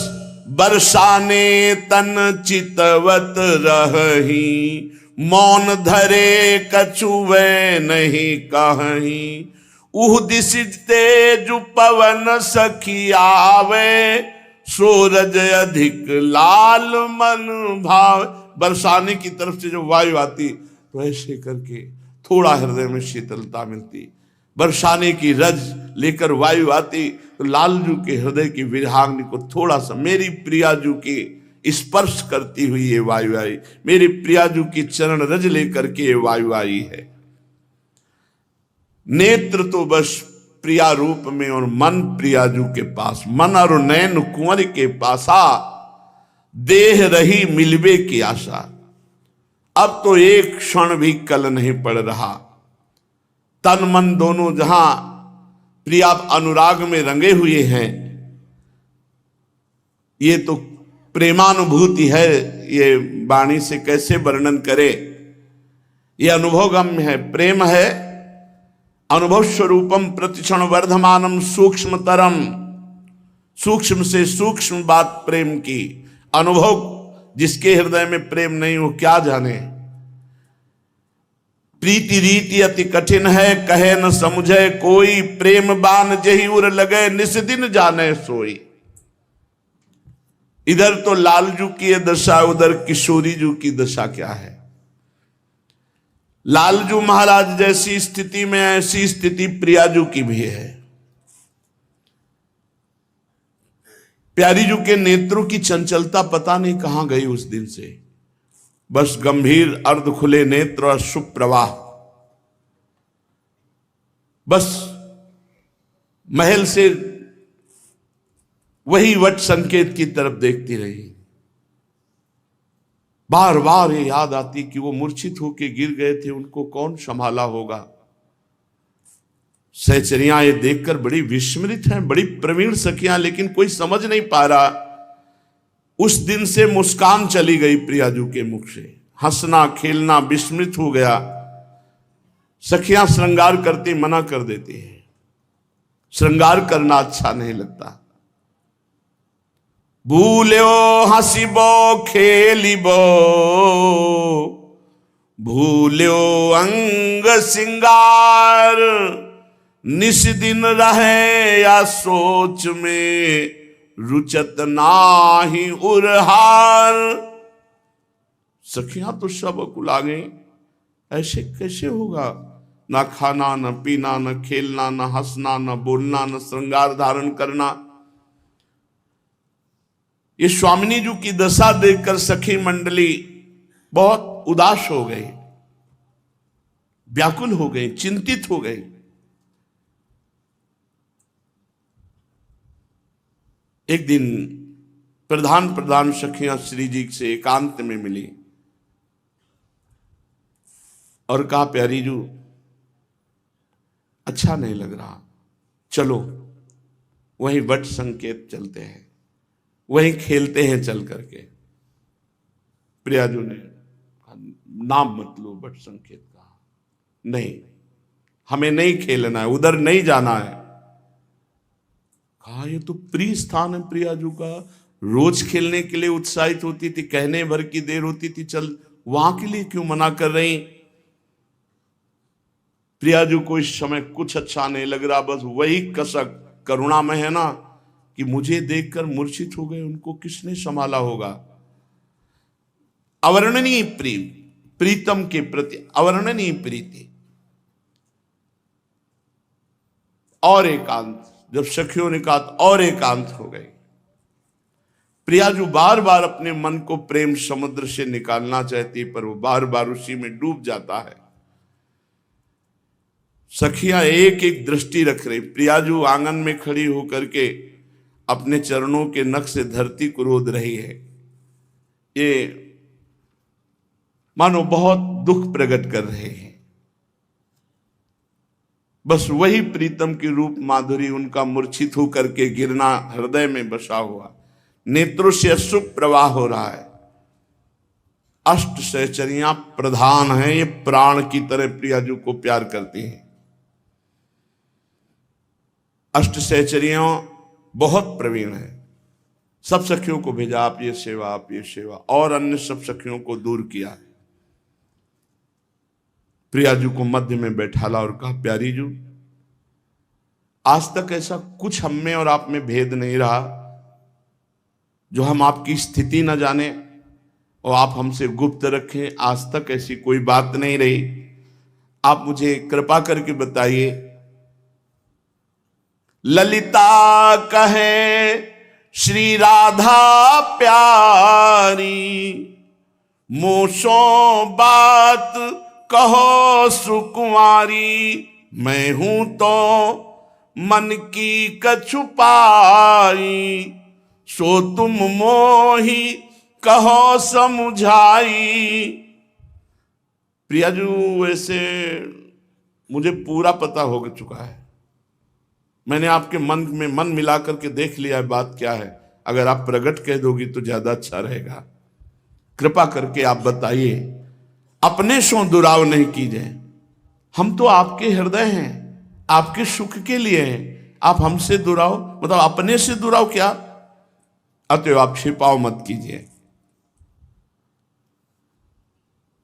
बरसाने तन चितवत रही, मौन धरे कछुवे नहीं कहीं। उह दिस तेज पवन सखी आवे, सूरज अधिक लाल मन भाव। बरसाने की तरफ से जो वायु आती तो ऐसे करके थोड़ा हृदय में शीतलता मिलती। बरसाने की रज लेकर वायु आती तो लालजू के हृदय की विरहाग्नि को थोड़ा सा, मेरी प्रियाजू की स्पर्श करती हुई ये वायु आई, मेरी प्रियाजू की चरण रज लेकर के ये वायु आई है। नेत्र तो बस प्रिया रूप में और मन प्रियाजू के पास, मन और नैन कुंवर के पासा, देह रही मिलबे की आशा। अब तो एक क्षण भी कल नहीं पड़ रहा, तन मन दोनों जहां प्रिया अनुराग में रंगे हुए हैं। ये तो प्रेमानुभूति है, ये वाणी से कैसे वर्णन करे। ये अनुभवगम्य है, प्रेम है। अनुभव स्वरूपम प्रतिक्षण वर्धमानम सूक्ष्मतरम, सूक्ष्म से सूक्ष्म बात प्रेम की। अनुभव जिसके हृदय में प्रेम नहीं हो क्या जाने। प्रीति रीति अति कठिन है, कहे न समझे कोई, प्रेम बान जही उर लगे निस दिन जाने सोई। इधर तो लालजू की ये दशा, उधर किशोरीजू की दशा क्या है। लालजू महाराज जैसी स्थिति में ऐसी स्थिति प्रियाजू की भी है। प्यारीजू के नेत्रों की चंचलता पता नहीं कहां गई उस दिन से। बस गंभीर अर्ध खुले नेत्र और शुभ प्रवाह, बस महल से वही वट संकेत की तरफ देखती रही। बार बार ये याद आती कि वो मूर्छित होके गिर गए थे, उनको कौन संभाला होगा। सहचरियां ये देखकर बड़ी विस्मित हैं, बड़ी प्रवीण सखियां, लेकिन कोई समझ नहीं पा रहा। उस दिन से मुस्कान चली गई प्रियाजू के मुख से, हंसना खेलना विस्मृत हो गया। सखियां श्रृंगार करती मना कर देती हैं, श्रृंगार करना अच्छा नहीं लगता। भूल्यो हसिबो खेलिबो, भूल्यो अंग सिंगार, निस दिन रहे या सोच में, रुचत नाही उरहार। सखियां तो सब कुला गई, ऐसे कैसे होगा। ना खाना न पीना न खेलना न हंसना न बोलना न श्रृंगार धारण करना। ये स्वामिनी जी की दशा देखकर सखी मंडली बहुत उदास हो गई, व्याकुल हो गई, चिंतित हो गई। एक दिन प्रधान सखियां श्री जी से एकांत में मिली और कहा, प्यारी जू अच्छा नहीं लग रहा, चलो वहीं वट संकेत चलते हैं, वहीं खेलते हैं चल करके। प्रियाजू ने नाम मत लो वट संकेत का, नहीं हमें नहीं खेलना है, उधर नहीं जाना है। कहा ये तो प्रिय स्थान है प्रियाजू का, रोज खेलने के लिए उत्साहित होती थी, कहने भर की देर होती थी, चल वहां के लिए क्यों मना कर रही। प्रियाजू को इस समय कुछ अच्छा नहीं लग रहा, बस वही कसक करुणा में है ना कि मुझे देखकर मूर्छित हो गए, उनको किसने संभाला होगा। अवर्णनीय प्रेम, प्रीतम के प्रति अवर्णनीय प्रीति और एकांत। जब सखियों ने कहा और एकांत हो गई। प्रियाजू बार बार अपने मन को प्रेम समुद्र से निकालना चाहती, पर वो बार बार उसी में डूब जाता है। सखियां एक एक दृष्टि रख रही। प्रियाजू आंगन में खड़ी होकर के अपने चरणों के नख से धरती को रोद रही है। ये मानो बहुत दुख प्रकट कर रहे हैं। बस वही प्रीतम की रूप माधुरी, उनका मूर्छित होकर के गिरना हृदय में बसा हुआ, नेत्रों से अशुभ प्रवाह हो रहा है। अष्ट सहचरियां प्रधान हैं, ये प्राण की तरह प्रियाजू को प्यार करती हैं। अष्ट सहचरियां बहुत प्रवीण है। सब सखियों को भेजा, आप ये सेवा आप ये सेवा, और अन्य सब सखियों को दूर किया। प्रियाजू को मध्य में बैठाला और कहा, प्यारी जू आज तक ऐसा कुछ हम में और आप में भेद नहीं रहा जो हम आपकी स्थिति न जाने और आप हमसे गुप्त रखें। आज तक ऐसी कोई बात नहीं रही। आप मुझे कृपा करके बताइए। ललिता कहे श्री राधा प्यारी, मोशो बात कहो सुकुमारी। मैं हूं तो मन की कछुपाई, सो तुम मोही कहो समझाई। प्रियाजू वैसे मुझे पूरा पता हो चुका है, मैंने आपके मन में मन मिला करके देख लिया है बात क्या है। अगर आप प्रकट कह दोगी तो ज्यादा अच्छा रहेगा। कृपा करके आप बताइए, अपने सो दुराव नहीं कीजिए। हम तो आपके हृदय हैं, आपके सुख के लिए हैं। आप हमसे दुराव मतलब अपने से दुराव क्या। अतएव आप छिपाव मत कीजिए।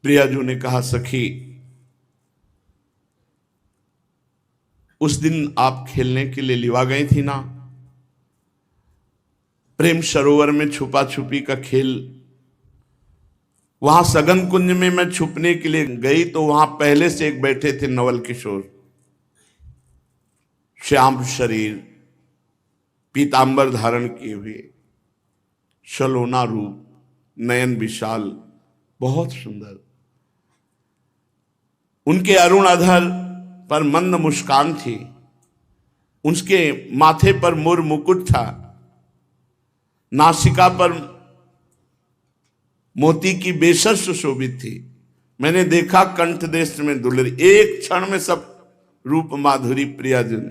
प्रियाजू ने कहा, सखी उस दिन आप खेलने के लिए लिवा गई थी ना, प्रेम सरोवर में छुपा छुपी का खेल। वहां सघन कुंज में मैं छुपने के लिए गई तो वहां पहले से एक बैठे थे नवल किशोर, श्याम शरीर, पीतांबर धारण किए हुए, सलोना रूप, नयन विशाल, बहुत सुंदर। उनके अरुण अधर पर मंद मुस्कान थी, उसके माथे पर मोर मुकुट था, नासिका पर मोती की बेसर सुशोभित थी। मैंने देखा कंठ देश में दुलरी, एक क्षण में सब रूप माधुरी प्रियाजन,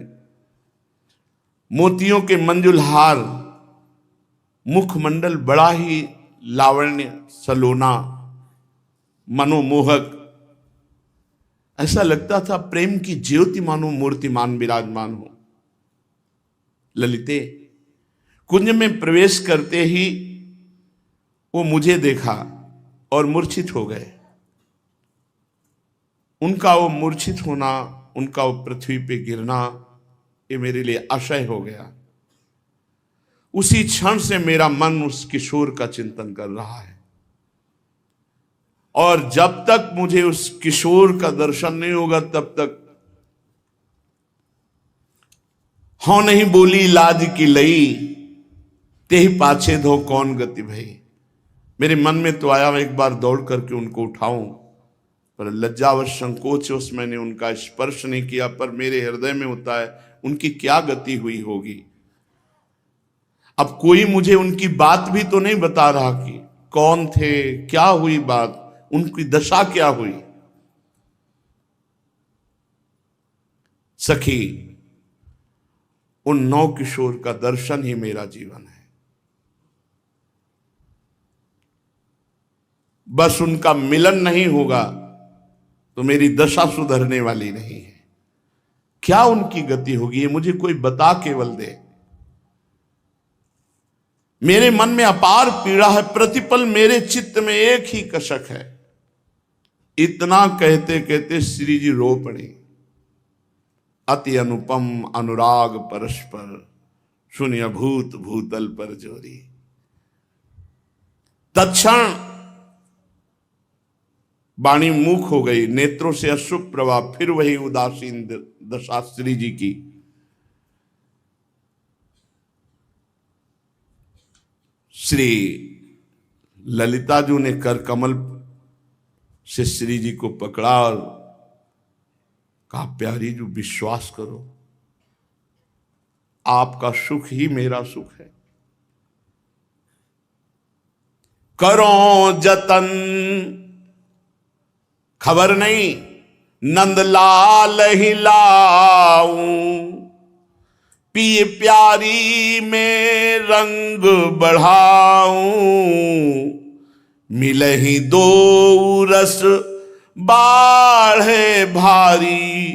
मोतियों के मंजुल हार, मुखमंडल बड़ा ही लावण्य, सलोना, मनोमोहक। ऐसा लगता था प्रेम की ज्योति मानो मूर्तिमान विराजमान हो। ललिते, कुंज में प्रवेश करते ही वो मुझे देखा और मूर्छित हो गए। उनका वो मूर्छित होना, उनका वो पृथ्वी पे गिरना, ये मेरे लिए अक्षय हो गया। उसी क्षण से मेरा मन उस किशोर का चिंतन कर रहा है, और जब तक मुझे उस किशोर का दर्शन नहीं होगा तब तक हाँ नहीं बोली लाज की लई, तेहि पाछे धो कौन गति भई। मेरे मन में तो आया एक बार दौड़ करके उनको उठाऊं, पर लज्जावश संकोच उस मैंने उनका स्पर्श नहीं किया। पर मेरे हृदय में होता है उनकी क्या गति हुई होगी। अब कोई मुझे उनकी बात भी तो नहीं बता रहा कि कौन थे, क्या हुई बात, उनकी दशा क्या हुई। सखी, उन नौ किशोर का दर्शन ही मेरा जीवन है। बस उनका मिलन नहीं होगा तो मेरी दशा सुधरने वाली नहीं है। क्या उनकी गति होगी ये मुझे कोई बता केवल दे। मेरे मन में अपार पीड़ा है, प्रतिपल मेरे चित्त में एक ही कसक है। इतना कहते कहते श्री जी रो पड़े। अति अनुपम अनुराग परस्पर, शून्य भूत भूतल पर जोरी। तत्क्षण वाणी मूक हो गई, नेत्रों से अश्रु प्रवाह, फिर वही उदासीन दशा श्री जी की। श्री ललिता जी ने कर कमल से श्री जी को पकड़ा और कहा, प्यारी जी विश्वास करो, आपका सुख ही मेरा सुख है। करो जतन, खबर नहीं नंदलाल ही लाऊं, पिए प्यारी में रंग बढ़ाऊं, मिले ही दो रस बाढ़े भारी,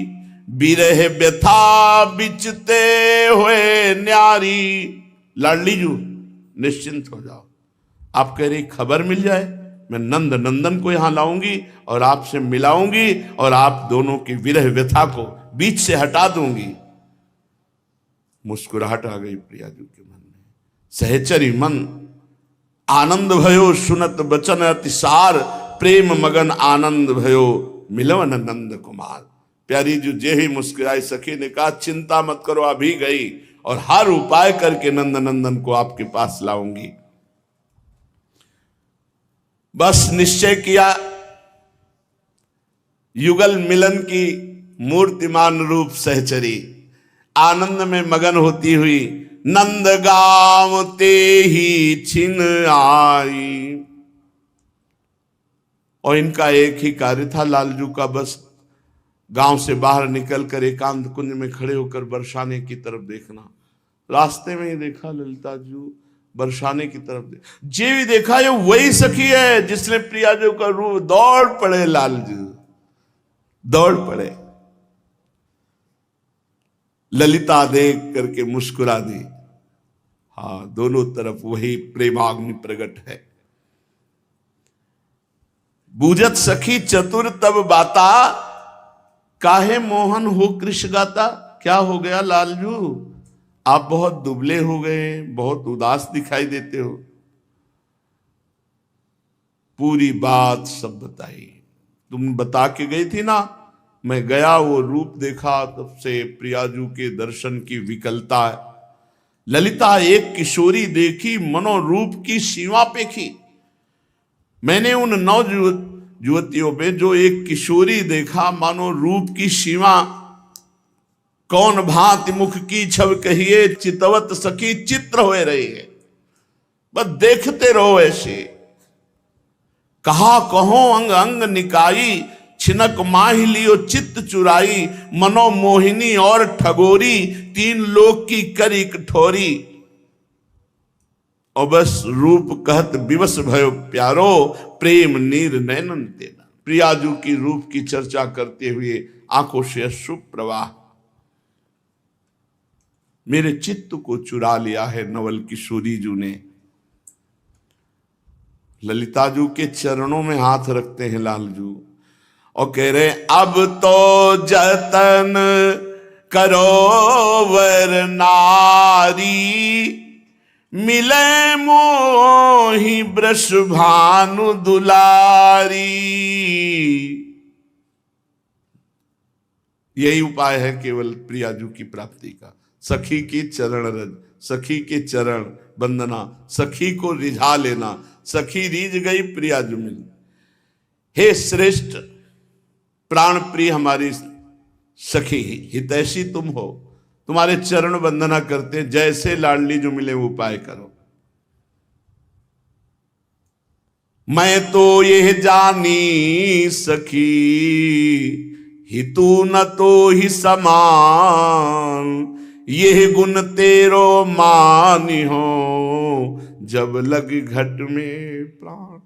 बिरह व्यथा बिचते हुए न्यारी। लाडली जू निश्चिंत हो जाओ, आप कह रही खबर मिल जाए, मैं नंद नंदन को यहां लाऊंगी और आपसे मिलाऊंगी और आप दोनों की विरह व्यथा को बीच से हटा दूंगी। मुस्कुराहट आ गई प्रिया जी के मन में। सहचरी मन आनंद भयो सुनत बचन अतिसार, प्रेम मगन आनंद भयो मिलवन नंद कुमार। प्यारी जी जे ही मुस्कुराई, सखी ने कहा चिंता मत करो, अभी गई और हर उपाय करके नंद नंदन को आपके पास लाऊंगी। बस निश्चय किया, युगल मिलन की मूर्तिमान रूप सहचरी आनंद में मगन होती हुई नंद गांव ते ही छिन आई। और इनका एक ही कार्य था लालजू का, बस गांव से बाहर निकलकर एकांत कुंज में खड़े होकर बरसाने की तरफ देखना। रास्ते में ही देखा ललिता जी बरसाने की तरफ जे भी देखा, ये वही सखी है जिसने प्रिया जी का रूप। दौड़ पड़े लालजू, दौड़ पड़े। ललिता देख करके मुस्कुरा दी। हाँ, दोनों तरफ वही प्रेमाग्नि प्रकट है। बूझत सखी चतुर तब बाता, काहे मोहन हो कृष्ण गाता। क्या हो गया लालजू, आप बहुत दुबले हो गए, बहुत उदास दिखाई देते हो। पूरी बात सब बताई। तुम बता के गई थी ना, मैं गया, वो रूप देखा, तब से प्रियाजू के दर्शन की विकलता है। ललिता एक किशोरी देखी, मनोरूप की सीमा पेखी। मैंने उन 9 युवतियों में जो एक किशोरी देखा, मानो रूप की सीमा। कौन भांति मुख की छव कहिए, चितवत सखी चित्र होए रही है। बस देखते रहो ऐसे। कहा कहो अंग अंग निकाई, छिनक माही लियो चित्त चुराई। मनो मोहिनी और ठगोरी, 3 लोक की करी कठोरी। और बस रूप कहत विवश भयो प्यारो, प्रेम नीर नैनन तेना। प्रियाजू की रूप की चर्चा करते हुए आंखों से अश्रु प्रवाह। मेरे चित्त को चुरा लिया है नवल किशोरी जू ने। ललिताजू के चरणों में हाथ रखते हैं लालजू और कह रहे, अब तो जतन करो वर नारी, मिले मोहि वृष भानु दुलारी। यही उपाय है केवल प्रियाजू की प्राप्ति का। सखी की चरण रज, सखी के चरण वंदना, सखी को रिझा लेना। सखी रीझ गई, प्रियाजू मिल। हे श्रेष्ठ प्राण प्रिय हमारी सखी, हितैषी तुम हो, तुम्हारे चरण वंदना करते, जैसे लाडली जो मिले वो उपाय करो। मैं तो यह जानी सखी, हितू न तो ही समान। यह गुण तेरो मानी हो, जब लग घट में प्राण।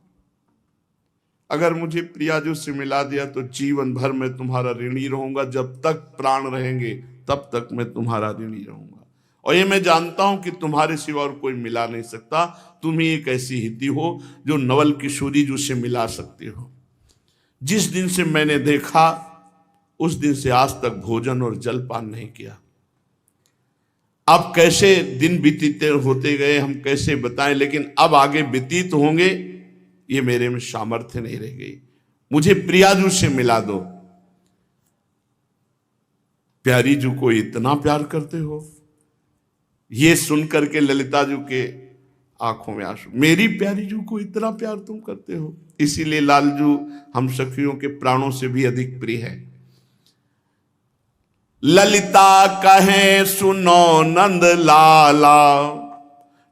अगर मुझे प्रियाजू से मिला दिया तो जीवन भर मैं तुम्हारा ऋणी रहूंगा। जब तक प्राण रहेंगे तब तक मैं तुम्हारा ऋणी रहूंगा। और ये मैं जानता हूं कि तुम्हारे सिवा और कोई मिला नहीं सकता। तुम ही एक ऐसी हिती हो जो नवल किशोरी जू से मिला सकते हो। जिस दिन से मैंने देखा उस दिन से आज तक भोजन और जलपान नहीं किया। अब कैसे दिन बीतते होते गए हम कैसे बताएं, लेकिन अब आगे व्यतीत होंगे ये मेरे में सामर्थ्य नहीं रह गई। मुझे प्रियाजू से मिला दो। प्यारी जू को इतना प्यार करते हो, ये सुनकर के ललिताजू के आंखों में आंसू। मेरी प्यारी जू को इतना प्यार तुम करते हो, इसीलिए लालजू हम सखियों के प्राणों से भी अधिक प्रिय है। ललिता कहे सुनो नंद लाला,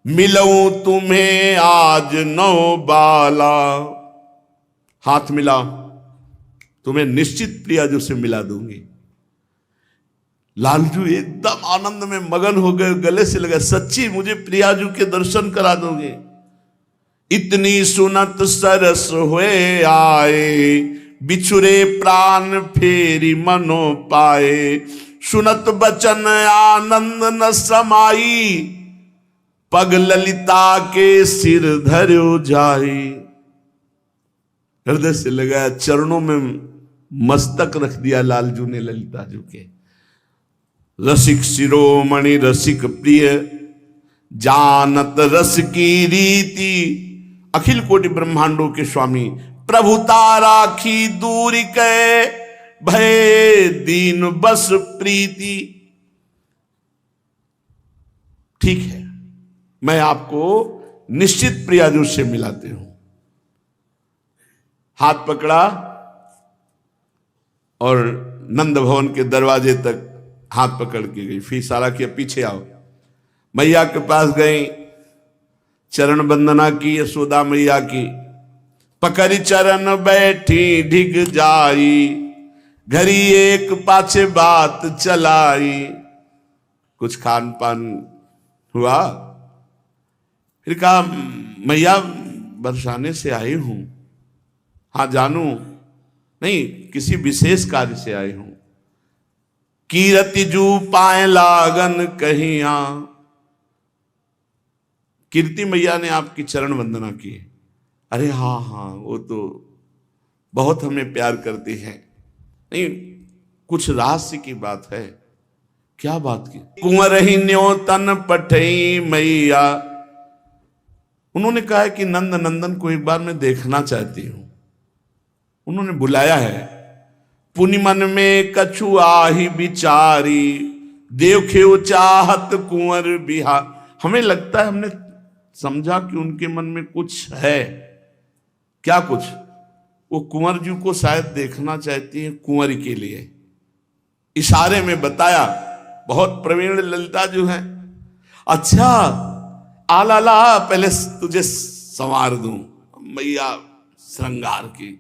मिलऊं तुम्हें आज नौ बाला। हाथ मिला, तुम्हें निश्चित प्रियाजू से मिला दूंगी। लालजू एकदम आनंद में मगन हो गए, गले से लगा, सच्ची मुझे प्रियाजू के दर्शन करा दोगे? इतनी सुनत सरस हुए आए, बिछुरे प्राण फेरी मनो पाए। सुनत बचन आनंद न समाई, पग ललिता के सिर धर्यो जाई। हृदय से लगाया, चरणों में मस्तक रख दिया लालजू ने ललिताजू के। रसिक शिरोमणि रसिक प्रिय, जानत रस की रीति। अखिल कोटि ब्रह्मांडों के स्वामी, प्रभुता राखी दूरी कै, भय दीन बस प्रीति। ठीक है, मैं आपको निश्चित प्रियाजू से मिलाते हूं। हाथ पकड़ा और नंद भवन के दरवाजे तक हाथ पकड़ के गई। फिर इशारा किया, पीछे आओ। मैया के पास गई, चरण वंदना की, यशोदा मैया की। पकड़ी चरण बैठी ढिग जाई, घरी एक पाछे बात चलाई। कुछ खान पान हुआ। फिर कहा, मैया बरसाने से आई हूं। हाँ जानू, नहीं किसी विशेष कार्य से आई हूं। कीरति जू पाए लागन कहिया। कीर्ति मैया ने आपकी चरण वंदना की। अरे हाँ हाँ, वो तो बहुत हमें प्यार करती है। नहीं, कुछ रहस्य की बात है। क्या बात की? कुंवर ही न्यो तन पठई मैया। उन्होंने कहा है कि नंद नंदन को एक बार मैं देखना चाहती हूं। उन्होंने बुलाया है। पुनि मन में कछु आही बिचारी, देखे चाहत कुंवर बिहार। हमें लगता है, हमने समझा कि उनके मन में कुछ है। क्या कुछ? वो कुंवर जी को शायद देखना चाहती है कुंवर के लिए। इशारे में बताया। बहुत प्रवीण ललिता जो है। अच्छा आला ला, पहले तुझे संवार दूं मैया श्रृंगार की।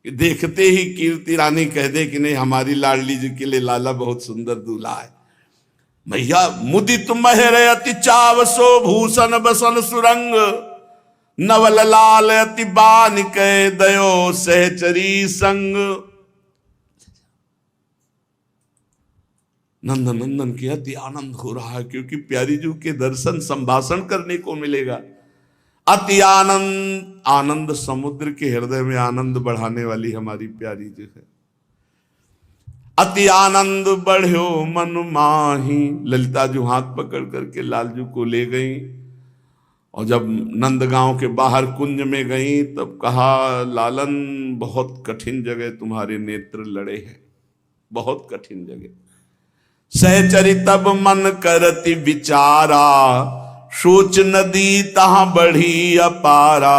देखते ही कीर्ति रानी कह दे कि नहीं, हमारी लाडली जी के लिए लाला बहुत सुंदर दूल्हा है। मैया मुदित महर अति चावसो, भूषण बसन सुरंग, नवल लाल अति बान कै दयो सहचरी संग। नंद नंदन के अति आनंद हो रहा है, क्योंकि प्यारी जी के दर्शन संभाषण करने को मिलेगा। अति आनंद, आनंद समुद्र के हृदय में आनंद बढ़ाने वाली हमारी प्यारी जी है। अति आनंद बढ़्यो मन माही। ललिता जी हाथ पकड़ करके लालजू को ले गई, और जब नंदगांव के बाहर कुंज में गई तब कहा, लालन बहुत कठिन जगह तुम्हारे नेत्र लड़े हैं, बहुत कठिन जगह। सहचरी तब मन करति विचारा, सोच नदी तहां बढ़ी अपारा।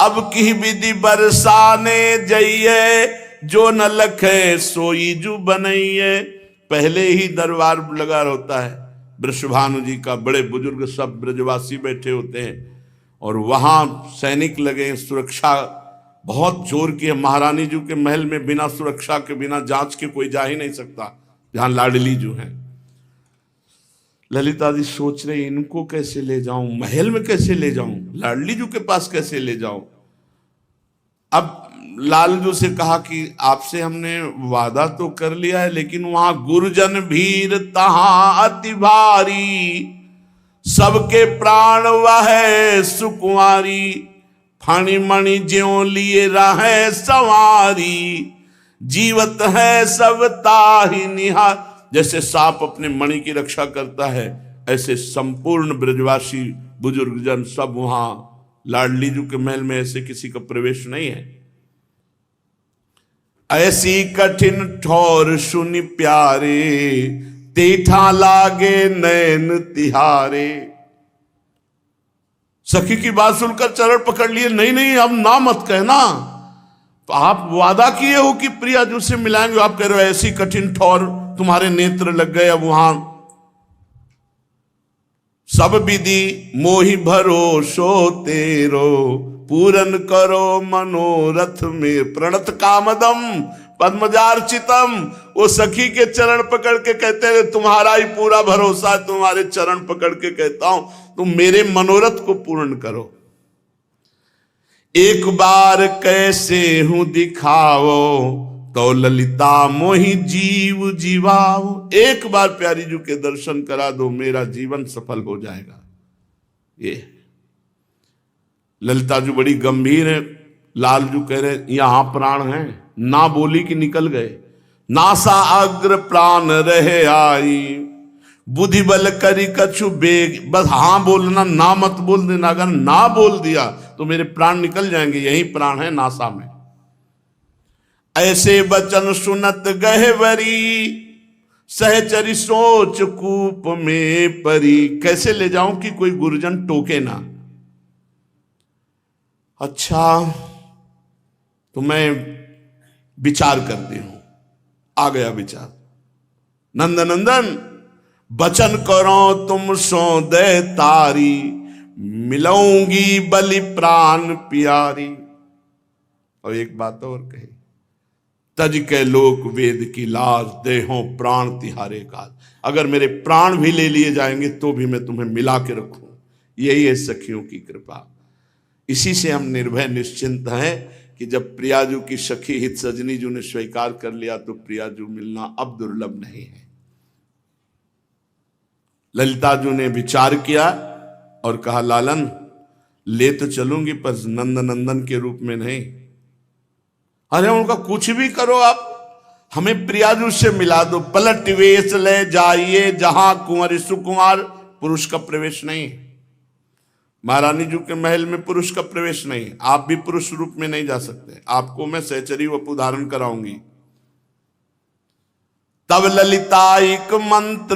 अब की विधि बरसाने जइये, जो न लखे सोई जू बनइये। पहले ही दरबार लगा होता है वृषभानु जी का, बड़े बुजुर्ग सब ब्रजवासी बैठे होते हैं, और वहां सैनिक लगे, सुरक्षा बहुत जोर की है। महारानी जी के महल में बिना सुरक्षा के, बिना जांच के कोई जा ही नहीं सकता, जहां लाडली जो है। ललिता जी सोच रहे, इनको कैसे ले जाऊं, महल में कैसे ले जाऊं, लाडली जी के पास कैसे ले जाऊं। अब लालजू से कहा कि आपसे हमने वादा तो कर लिया है, लेकिन वहां गुरुजन भीर तहां अति भारी, सबके प्राण वह सुकुमारी। फणी मणि ज्यों लिए रहे सवारी, जीवत है सब ताहि निहार। जैसे सांप अपने मणि की रक्षा करता है, ऐसे संपूर्ण ब्रजवासी बुजुर्गजन सब वहां लाडली जी के महल में, ऐसे किसी का प्रवेश नहीं है। ऐसी कठिन ठौर सुनि प्यारे, तेठा लागे नैन तिहारे। सखी की बात सुनकर चरण पकड़ लिए, नहीं नहीं अब ना मत कहना, तो आप वादा किए हो कि प्रिया जी से मिलाएंगे, आप कह रहे हो ऐसी कठिन ठौर तुम्हारे नेत्र लग गए। अब वहां सब विधि मोहि भरोसो तेरो, पूरन करो मनोरथ में प्रणत कामदम पद्मजार्चितम। वो सखी के चरण पकड़ के कहते हैं, तुम्हारा ही पूरा भरोसा है, तुम्हारे चरण पकड़ के कहता हूं, तुम मेरे मनोरथ को पूर्ण करो। एक बार कैसे हूं दिखाओ, तो ललिता मोहि जीव जीवाओ। एक बार प्यारी जी के दर्शन करा दो, मेरा जीवन सफल हो जाएगा। ये ललिता जी बड़ी गंभीर है। लालजू कह रहे यहां प्राण है, ना बोली कि निकल गए। नासा अग्र प्राण रहे आई, बुद्धि बल करी कछु बेग। बस हाँ बोलना, ना मत बोल देना। अगर ना बोल दिया तो मेरे प्राण निकल जाएंगे, यही प्राण है नासा में। ऐसे बचन सुनत गहवरी, सहचरी सोच कूप में परी। कैसे ले जाऊं कि कोई गुरुजन टोके ना। अच्छा तो मैं विचार करती हूं। आ गया विचार। नंद नंदन बचन करो तुम सो दे तारी, मिलूंगी बलि प्राण प्यारी। और एक बात और कही, तज के लोक वेद की लाज, देहों प्राण तिहारे काज। अगर मेरे प्राण भी ले लिए जाएंगे तो भी मैं तुम्हें मिला के रखूं। यही है सखियों की कृपा। इसी से हम निर्भय निश्चिंत हैं कि जब प्रियाजू की सखी हित सजनी जू ने स्वीकार कर लिया तो प्रियाजू मिलना अब दुर्लभ नहीं है। ललिता जू ने विचार किया और कहा, लालन ले तो चलूंगी पर नंद नंदन के रूप में नहीं। अरे उनका कुछ भी करो आप, हमें प्रियाजू से मिला दो। पलट वेश ले जाइए जहां कुंवर सुकुमार, पुरुष का प्रवेश नहीं। महारानी जी के महल में पुरुष का प्रवेश नहीं। आप भी पुरुष रूप में नहीं जा सकते। आपको मैं सहचरी वपु धारण कराऊंगी। तब ललिता एक मंत्र